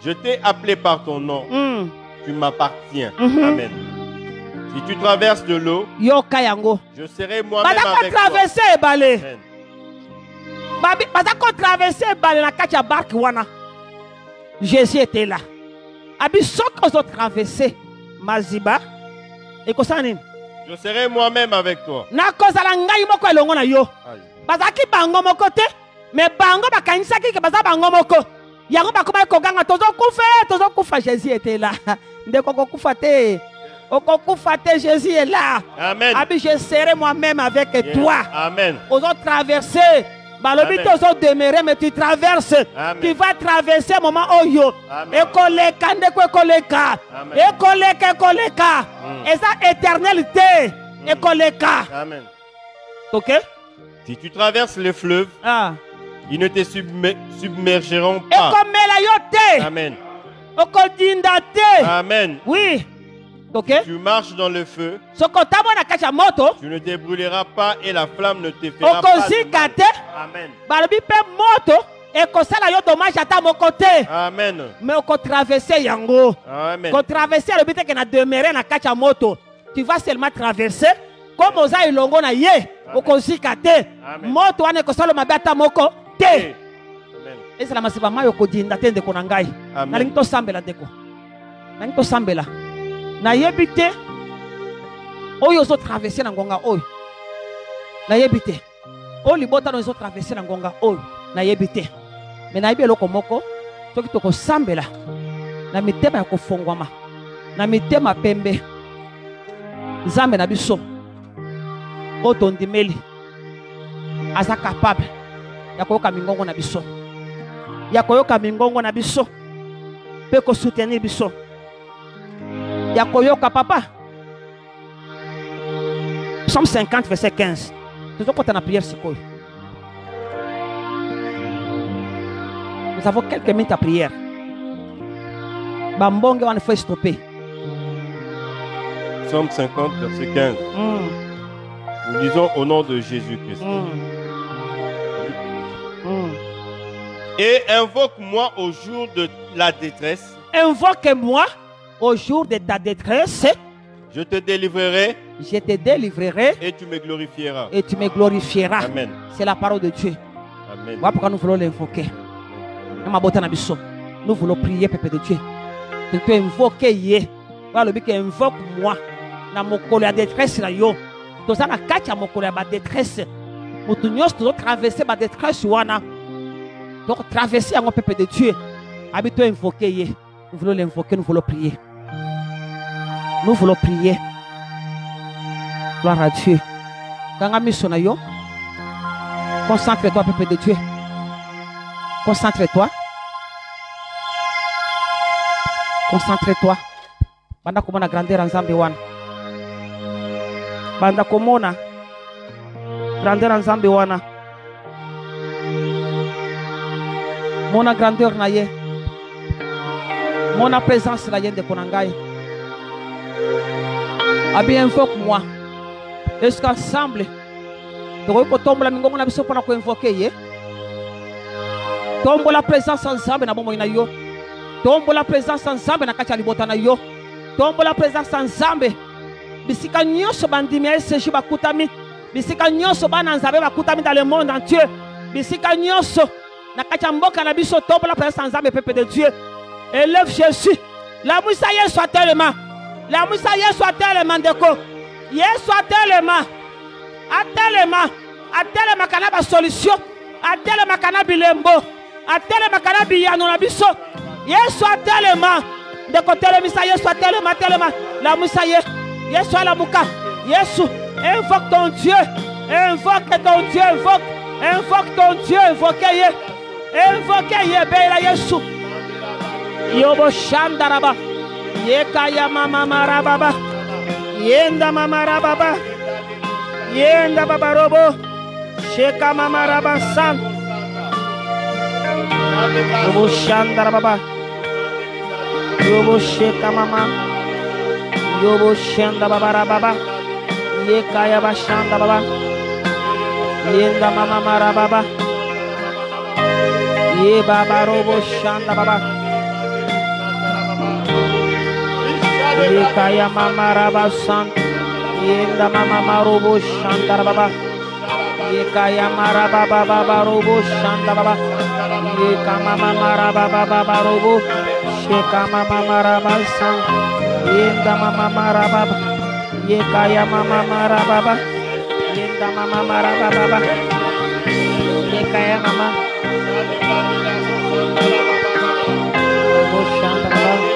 Je t'ai appelé par ton nom. Tu m'appartiens. Mhm. Amen. Si tu traverses de l'eau, yoka yango. je serai moi-même Baza avec ko toi. traverser ebale. Amen. Baza ko traverser ebale na kati ya barque wana. Jésus était là. Abi soki ozo traverser maziba ekosala nini? Je serai moi-même avec toi. Nakozala ngai moko elongo na yo. Aïe. Bazaki bango moko te, mais bango bakanisaki ke baza bango moko. Yango bakoma koganga tozo kufa Jésus était là. Ndeko kokufa te. Okokufa te, Jésus est là. Amen. Abi je serai moi-même avec Yes. toi. Amen. Ozo traverser. Balobi Amen. tozo demeurer mais tu traverses. Amen. Tu vas traverser moment oyo. Amen. Ekoleka ndeko ekoleka. Amen. Ekoleka. Et ça éternalité. Ekoleka. Amen. OK? Si tu traverses le fleuve, Ah. ils ne te submergeront pas. Ekomela yo te. Amen. Okodinda te. Amen. Oui. OK? Tu marches dans le feu, Soko tamona kati ya moto. tu ne te brûleras pas et la flamme ne te fera pas de Okozika mal. te. Amen. Balobi pe moto. Ekosala yo dommage ata moko te. Amen. Mais oko traverser yango. Amen. Ko traverser le but que na demeurer na kati ya moto. Tu vas seulement traverser comme oza ilongo na ye. Okozika te. Amen. Moto wana ekosala mabe ata moko te. Amen. Ezala masiba mayo kodinda te ndeko na ngai. Amen. Nalingi tosambela ndeko. Nalingi tosambela. Nayebi te oyo ozo traverser na ngonga oyo. Nayebi te. Oyo libota no ozo traverser na ngonga oyo. Nayebi te. Mais nayebi eloko moko soki tokosambela na mitema ya kofongwama na mitema pembe Nzambe na biso oyo tondimeli aza capable ya koyoka mingongo na biso, ya koyoka mingongo na biso mpe kosoutenir biso, ya koyoka papa. Psaume 50 verset 15 tozokota na prière sikoyo. Nous avons quelques minutes à prière. Bambonge wana faut stopper. Psaume 50, verset 15. Nous disons au nom de Jésus-Christ. Et invoque-moi au jour de la détresse. Invoque-moi au jour de ta détresse. Je te délivrerai Je te délivrerai et tu me glorifieras. et tu me glorifieras. Amen. C'est la parole de Dieu. Amen. Voilà pourquoi nous voulons l'invoquer. Nous voulons prier, Pépé de Dieu. Tu peux invoquer Yé. Voilà le but que invoque-moi. Dans mon colère détresse là yo. Tous ça na katia mon colère ba détresse. Moutounios tous traverser ba détresse wana. Donc traverser à mon Pépé de Dieu. Habite-toi invoquer Yé. Nous voulons l'invoquer, nous voulons prier. Nous voulons prier. Gloire à Dieu. Quand on a yo, concentre-toi, Pépé de Dieu. Concentre-toi. Concentre-toi. Banda komona grandeur en Nzambe wana. Banda komona grandeur en Nzambe wana. Mona grandeur na ye. Mona présence na ye de konangai. Abi invoque-moi. Est-ce qu'ensemble tu peux tomber la mingongo na biso pour ko invoquer ye? Tombe la présence ensemble na bomo ina yo. Tombe la présence ensemble na kacha libota na yo. Tombe la présence ensemble. Bisika nyonso bandimi SG bakutami. Bisika nyonso bana nzabe bakutami dans le monde entier. Bisika nyonso na kacha mboka na biso tombe la présence ensemble peuple de Dieu. Élève Jésus. La moussa Yesu soit tellement. La moussa Yesu soit tellement deko. Yesu soit tellement. Atelema kana ba solution. Atelema kana bilembo. Atelema kana biyano na biso. Yesu atelema. Deko telemisa Yesu atelema. La moussa Yesu ala muka. Yesu, invoque ton Dieu. Invoque ton Dieu. Invoque ton Dieu. Invoque ye bela Yesu. Yobo shandaraba. Yekaya mama marababa. Yenda mama rababa. Yenda baba robo. Sheka mama rabasan. Yobo shandarababa. Yobo sheka mama. Yobo shanda baba rababa. Yekaya bashanda baba. Yenda mama marababa. Ye baba robo shanda baba. Yekaya mama rabasan. Yenda mama marobo shanda baba. Yekaya maraba baba robo shanda baba. Yekama mama raba baba robo. Shekama mama rabasan. Yenda mama maraba. Yekaya mama maraba. Yenda mama maraba baba. Yekaya mama. Robo shanda baba.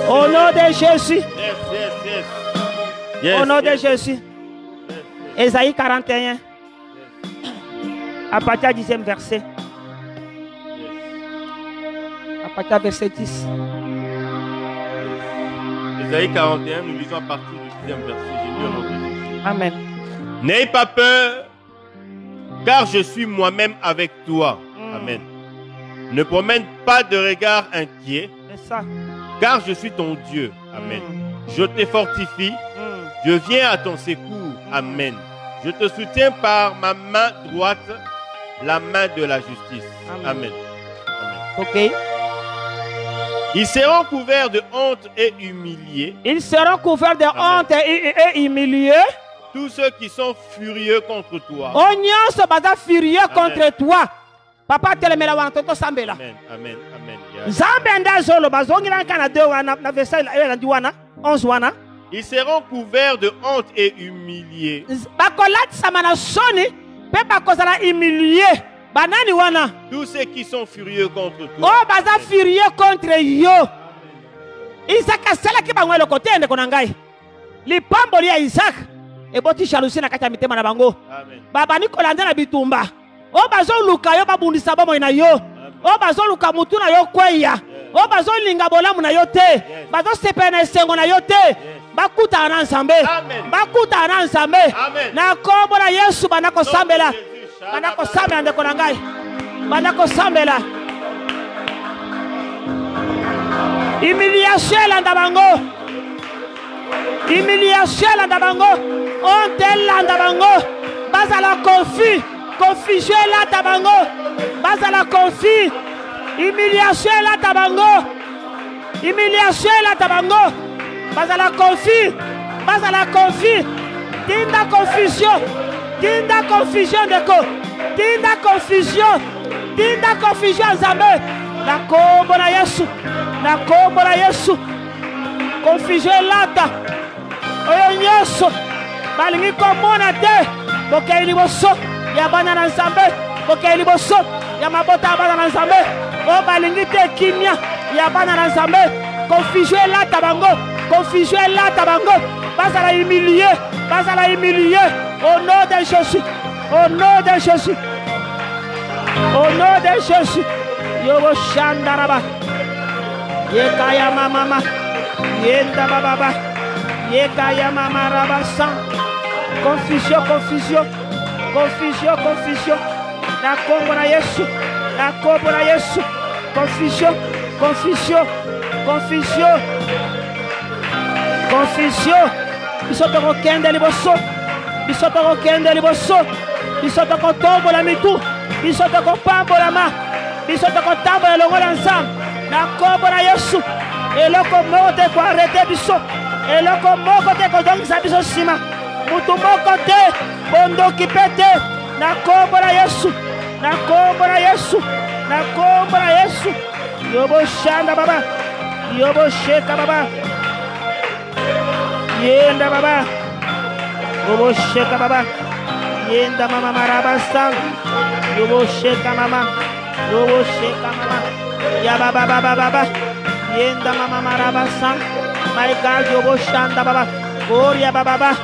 Au nom de Jésus. Au nom de Jésus. Ésaïe 41. À partir du 10e verset. À partir du verset 10. Ésaïe 41, nous lisons à partir du 10e verset. J'ai lu au nom de Jésus. Amen. N'ayez pas peur, car je suis moi-même avec toi. Amen. Ne promène pas de regard inquiet, C'est ça. car je suis ton Dieu. Amen. Je te fortifie, je viens à ton secours. Amen. Je te soutiens par ma main droite, la main de la justice. Amen. Amen. Ok. Ils seront couverts de honte et humiliés. Ils seront couverts de honte et humiliés. Tous ceux qui sont furieux contre toi. Oignon se basa furieux contre toi. Papa telemela wana toto sambela. Amen. Amen. Amen. Zambe nda zolo bazongira kana de wana na verset la wana 11 wana. Ils seront couverts de honte et humiliés. Bakolat samana soni pe bakozala humilié. Banani wana. Tous ceux qui sont furieux contre toi. Oh baza furieux contre yo. Isaka sala ki bangwe le côté ende konangai. lipamboli ya Isaac eboti jalousie na kati ya mitema na bango. Babani kolanda na bitumba. O bazoluka yo babundisa bomoi na yo. O bazoluka mutu na yo kweya. O bazolinga bolamu na yo te. Bazosepela na esengo na yo te. Bakuta na Nzambe. Bakuta na Nzambe. Na kombo na Yesu banako sambela. Banako sambela ndeko na ngai. Banako sambela. Humiliation elanda bango. Humiliation elanda bango. Honte elanda bango. Bazala confus. Confusion elanda bango. Bazala confus. Humiliation elanda bango. Humiliation elanda bango. Bazala confus. Bazala confus. Tinda confusion. Tinda confusion ndeko. Tinda confusion. Tinda confusion Nzambe. Na kombo na Yesu. Na kombo na Yesu. Confusion elata. Oyo nyonso balingi komona te. Bokei liboso ya bana na Nzambe. Bokei liboso ya mabota ya bana na Nzambe. O balingi te kimia ya bana na Nzambe. Confusion elata bango. Confusion elata bango. Bazala humilié. Bazala humilié. Au nom de Jésus. Au nom de Jésus. Au nom de Jésus. Yobo shandaraba. Yekaya mama. Yenda baba. Yekaya mama rabasan. Confusion, confusion. Confusion, confusion. Na kombo na Yesu. Na kombo na Yesu. Confusion, confusion. Confusion. Confusion. Bisoto kokende liboso. Bisoto kokende liboso. Bisoto kotombola mitu. Bisoto kopambola ma. Bisoto kotambola longola nzambe. Na kombo na Yesu. Eloko moko te ko arrêter biso. Eloko moko te ko dongisa biso sima. Mutu moko te bondoki pete. Na kombo na Yesu. Na kombo na Yesu. Na kombo na Yesu. Yobo shanda baba. Yobo sheka baba. Yenda baba. Yobo sheka baba. Yenda mama maraba sang. Yobo sheka mama. Yobo sheka mama. Ya baba baba baba. Yenda mama maraba sang. My God, yobo shanda baba. Gloria baba baba.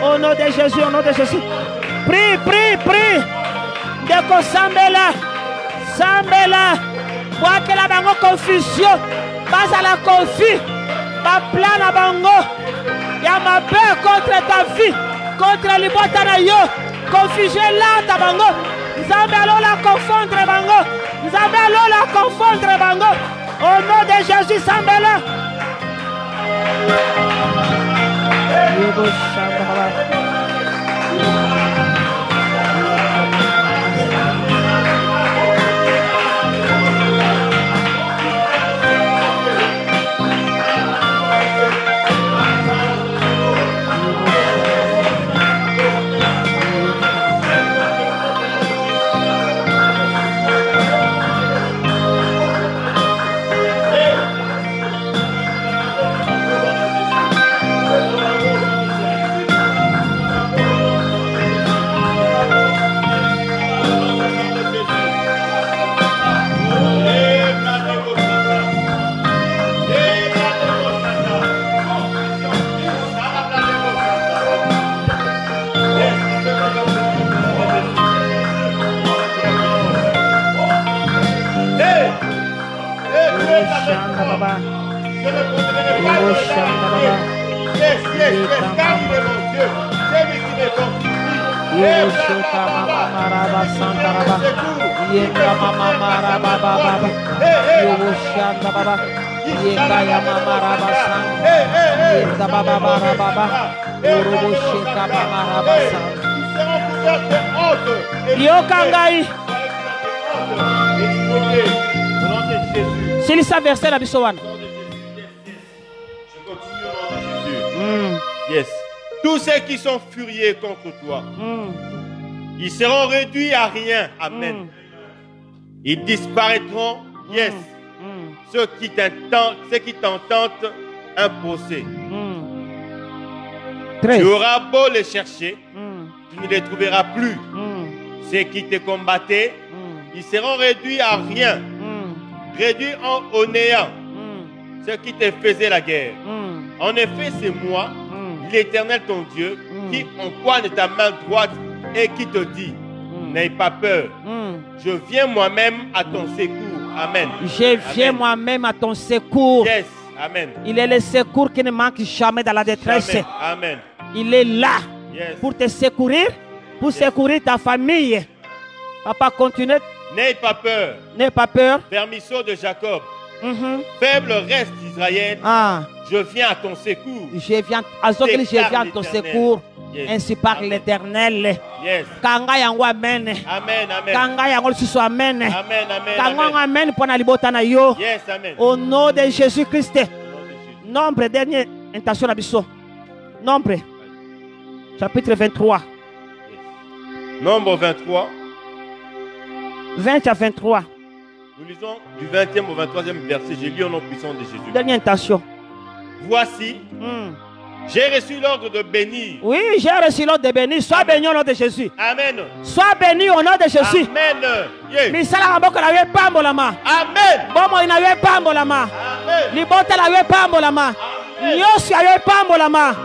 Au nom de Jésus, au nom de Jésus. Prie, prie, prie. Deko sambela. Sambela. Moi que la bango confusion. Pas à la confus. Ma plan à bango. Y'a ma peur contre ta vie. Contre les boîtes à yo. Confusion là ta bango. Nzambe alo la confondre bango. Nzambe alo la confondre bango. Au nom de Jésus sambela. Yobo shamba. C'est ça verset la bisowan. Yes. Tous ceux qui sont furieux contre toi, ils seront réduits à rien. Amen. Ils disparaîtront. Yes. Ceux qui t'entendent un procès. Tu auras beau les chercher, tu ne les trouveras plus. Ceux qui te combattaient, ils seront réduits à rien. Réduits au néant. Ceux qui te faisaient la guerre. En effet, c'est moi, l'Éternel ton Dieu, qui empoigne ta main droite et qui te dit, n'aie pas peur, je viens moi-même à ton secours. Amen. Je viens moi-même à ton secours. Yes. Amen. Il est le secours qui ne manque jamais dans la détresse. Jamais. Amen. Il est là pour te secourir, pour secourir ta famille. Papa, continue. N'aie pas peur. N'aie pas peur. Vermisseau de Jacob. Faible reste d'Israël. Je viens à ton secours. Je viens à ton secours. Yes. Ainsi parle l'Éternel. Yes. Kanga yango amen. Amen. Amen. Kanga yango susu amen. Amen. Amen. Kanga amen pour na libota na yo. Yes. Amen. Au nom de Jésus-Christ. Nombre, dernière intention d'Abisso. Nombre, chapitre 23. Nombre 23. 20 à 23. Nous lisons du 20e au 23e verset. J'ai lu au nom puissant de Jésus. Dernière intention. Voici, j'ai reçu l'ordre de bénir. Oui, j'ai reçu l'ordre de bénir. Sois béni au nom de Jésus. Amen. Sois béni au nom de Jésus. Amen. Yeah. Misala maboko la we pambolama. Amen. Bomo ina we pambolama. Amen. Libota la we pambolama. Nyosi ya we pambolama.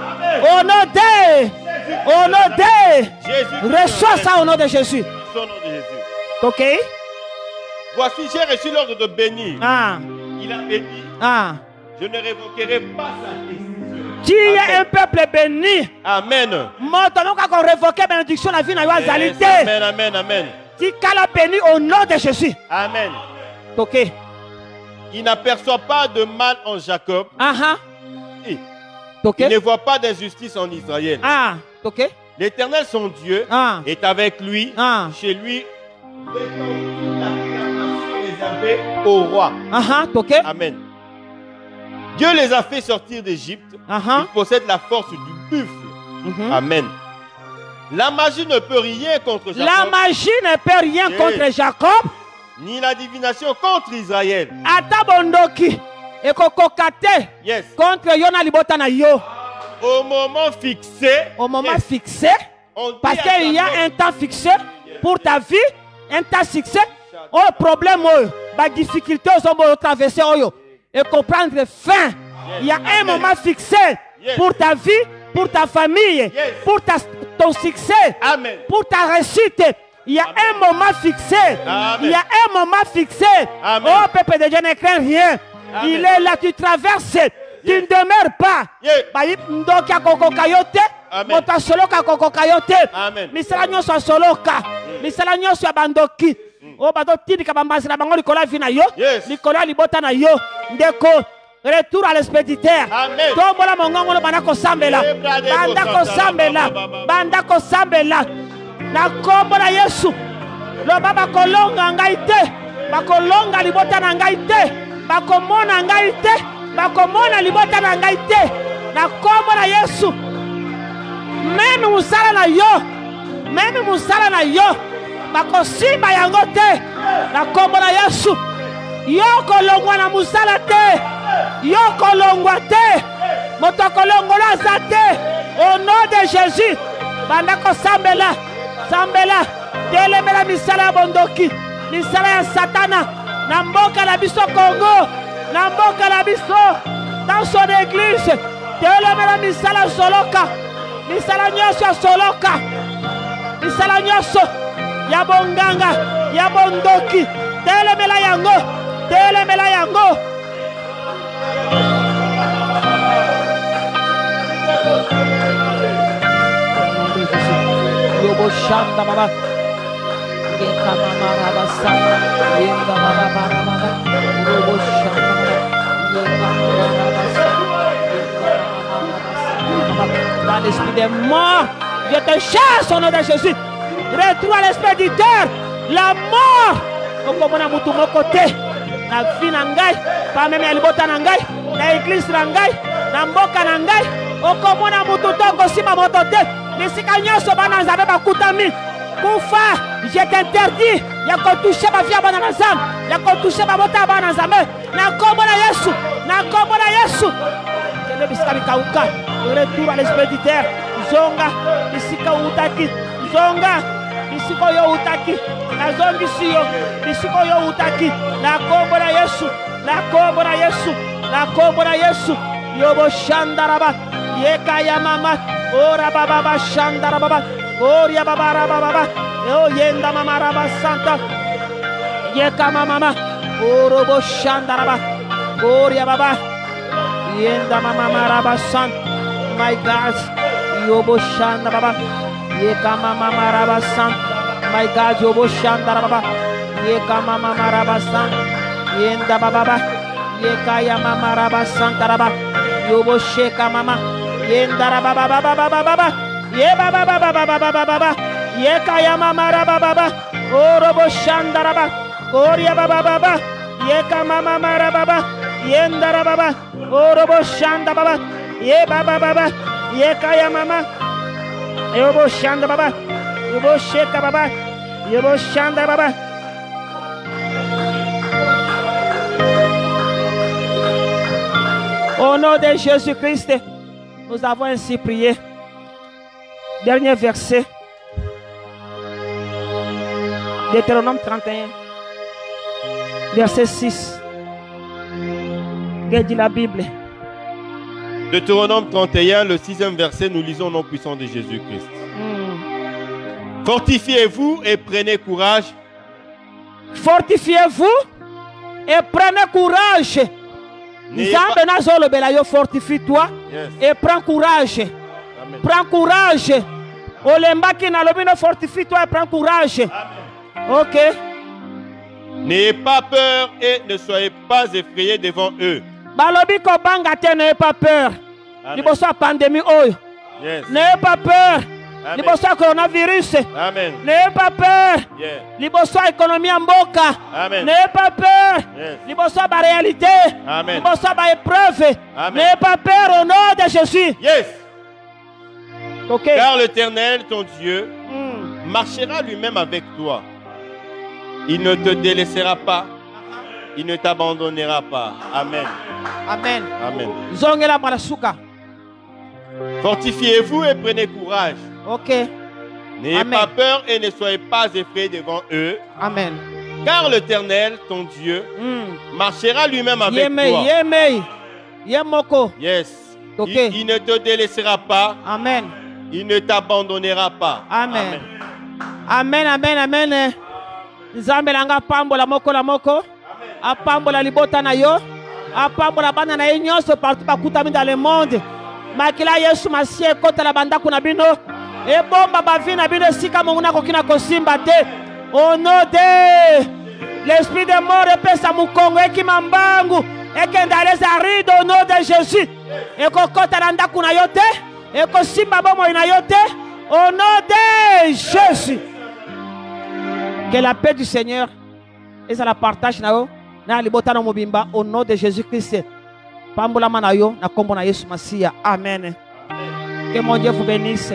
Au nom de Jésus. Reçois ça au nom de Jésus. Au nom de Jésus. Ok? Voici, j'ai reçu l'ordre de bénir. Il a béni. Je ne révoquerai pas sa décision. Tu es un peuple béni. Amen. Maintenant, quand on révoque la bénédiction, la vie n'a pas alité. Amen, amen, amen. Tu es béni au nom de Jésus. Amen. Ok. Il n'aperçoit pas de mal en Jacob. Ok. Il ne voit pas d'injustice en Israël. Ok. L'Éternel, son Dieu, est avec lui. Chez lui, réservé au roi. Ok. Amen. Dieu les a fait sortir d'Égypte. Ils possèdent la force du buffle. Amen. La magie ne peut rien contre Jacob. La magie ne peut rien contre Jacob. Ni la divination contre Israël. Atabondoki. Et kokokate. Yes. Contre Yona libota na yo. Au moment fixé. Au moment fixé. Parce qu'il y a un temps fixé pour ta vie. Un temps fixé. Oh, problème, oh, difficulté, oh, traverser, oh, et comprendre fin. Il y a un moment fixé pour ta vie, pour ta famille, pour ton succès, pour ta réussite. Il y a un moment fixé. Il y a un moment fixé. Oh, peuple de Dieu, ne crains rien. Il est là, tu traverses. Tu ne demeures pas. Donc, il y a Koko Kayote. Mota solo ka Koko Kayote. Misala nyoso solo ka. Misala nyoso abandoki. Oh, bato tini ka bambasi na bango likola vina yo. Likola libota na yo. Ndeko. Retour à l'expéditeur. Tombola mongongo no banako sambela. Bandako sambela. Bandako sambela. Na kombo na Yesu. Lo baba kolonga ngai te. Bakolonga libota na ngai te. Bakomona ngai te. Bakomona libota na ngai te. Na kombo na Yesu. Même musala na yo. Même musala na yo. Bakosimba yango te. Na kombo na Yesu. Yo kolongwa na musala te. Yo kolongwa te. Moto kolongola za te. Au nom de Jésus. Bandako sambela. Sambela. Telemela misala bondoki. Misala ya satana. Na mboka na biso Congo. Na mboka na biso. Dans son église. Telemela misala soloka. Misala nyoso ya soloka. Misala nyoso ya bonganga. Ya bondoki. Telemela yango. Telemela yango. Yobo shanda baba. Geka mama rabasa. Yenga baba baba. Yobo shanda baba. Dans l'esprit des morts, je te chasse au nom de Jésus. Retrouve l'esprit du terre. La mort. Okomona mutu mokote. Na vie na ngai. Pas même ya libota na ngai. Na église na ngai. Na mboka na ngai. Okomona mutu toko sima moto te. Misika nyoso bana nzabe bakutami. Kufa. Je t'interdis. Ya kotouche ba vie bana na nzambe. Ya kotouche ba bota bana nzambe. Na kombo na Yesu. Na kombo na Yesu. Kele bisika bikauka. Retour à l'esprit du terre. Zonga. Bisika utaki. Zonga. Bisiko yo utaki. Na zombi siyo. Bisiko yo utaki. Na kombo na Yesu. Na kombo na Yesu. Na kombo na Yesu. Yobo shandaraba. Yekaya mama. Ora baba ba shandara baba. Oria baba raba baba. Oh yenda mama raba santa. Yeka mama. Orobo shandara baba. Oria baba. Yenda mama raba santa. My God. Yobo shanda baba. Yeka mama raba santa. My God. Yobo shandara baba. Yeka mama raba santa. Yenda baba. Yeka ya mama raba santa raba. Yobo sheka mama. Yenda raba baba baba baba. Ye baba baba baba baba baba. Yeka ya mama raba baba. Orobo shanda raba. Oria baba baba. Yeka mama raba baba. Yenda raba baba. Orobo shanda baba. Ye baba baba. Yeka ya mama. Yobo shanda baba. Yobo sheka baba. Yobo shanda baba. Au nom de Jésus-Christ, nous avons ainsi prié. Dernier verset. Deutéronome 31, verset 6. Que dit la Bible? Deutéronome 31, le 6e verset, nous lisons au nom puissant de Jésus-Christ. Fortifiez-vous et prenez courage. Fortifiez-vous et prenez courage. Fortifie-toi et prends courage. Amen. Prends courage. Fortifie-toi et prends courage. Amen. Ok. N'ayez pas peur et ne soyez pas effrayés devant eux. N'ayez pas peur. Pandémie. N'ayez pas peur. Liboso coronavirus. Amen. N'ayez pas peur. Liboso économie en boca. N'ayez pas peur. Liboso ba réalité. Liboso ba épreuve. N'ayez pas peur au nom de Jésus. Yes. Okay. Car l'Éternel, ton Dieu, marchera lui-même avec toi. Il ne te délaissera pas. Il ne t'abandonnera pas. Amen. Amen. Amen. Zongela marasuka. Fortifiez-vous et prenez courage. Ok. N'ayez pas peur et ne soyez pas effrayés devant eux. Amen. Car l'Éternel, ton Dieu, marchera lui-même avec toi. Yemoko. Yes. Okay. Il ne te délaissera pas. Amen. Il ne t'abandonnera pas. Amen. Amen. Amen. Amen. Nzambe langa pambola moko la moko. Apambola libota na yo. Apambola bana na nyonso partout bakutami dans le monde. Makila Yesu masie kota la banda kuna bino. E bomba bavina bino sika monguna kokina kosimba te. Au nom de l'esprit de mort epesa mukongo ekimambangu. Ekendaleza rido au nom de Jésus. Eko kota la nda kuna yo te. Eko simba bomo ina yo te. Au nom de Jésus. Que la paix du Seigneur et ça la partage na yo. Na libota na mobimba au nom de Jésus-Christ. Pambola manayo na kombo na Yesu Masia. Amen. Que mon Dieu vous bénisse.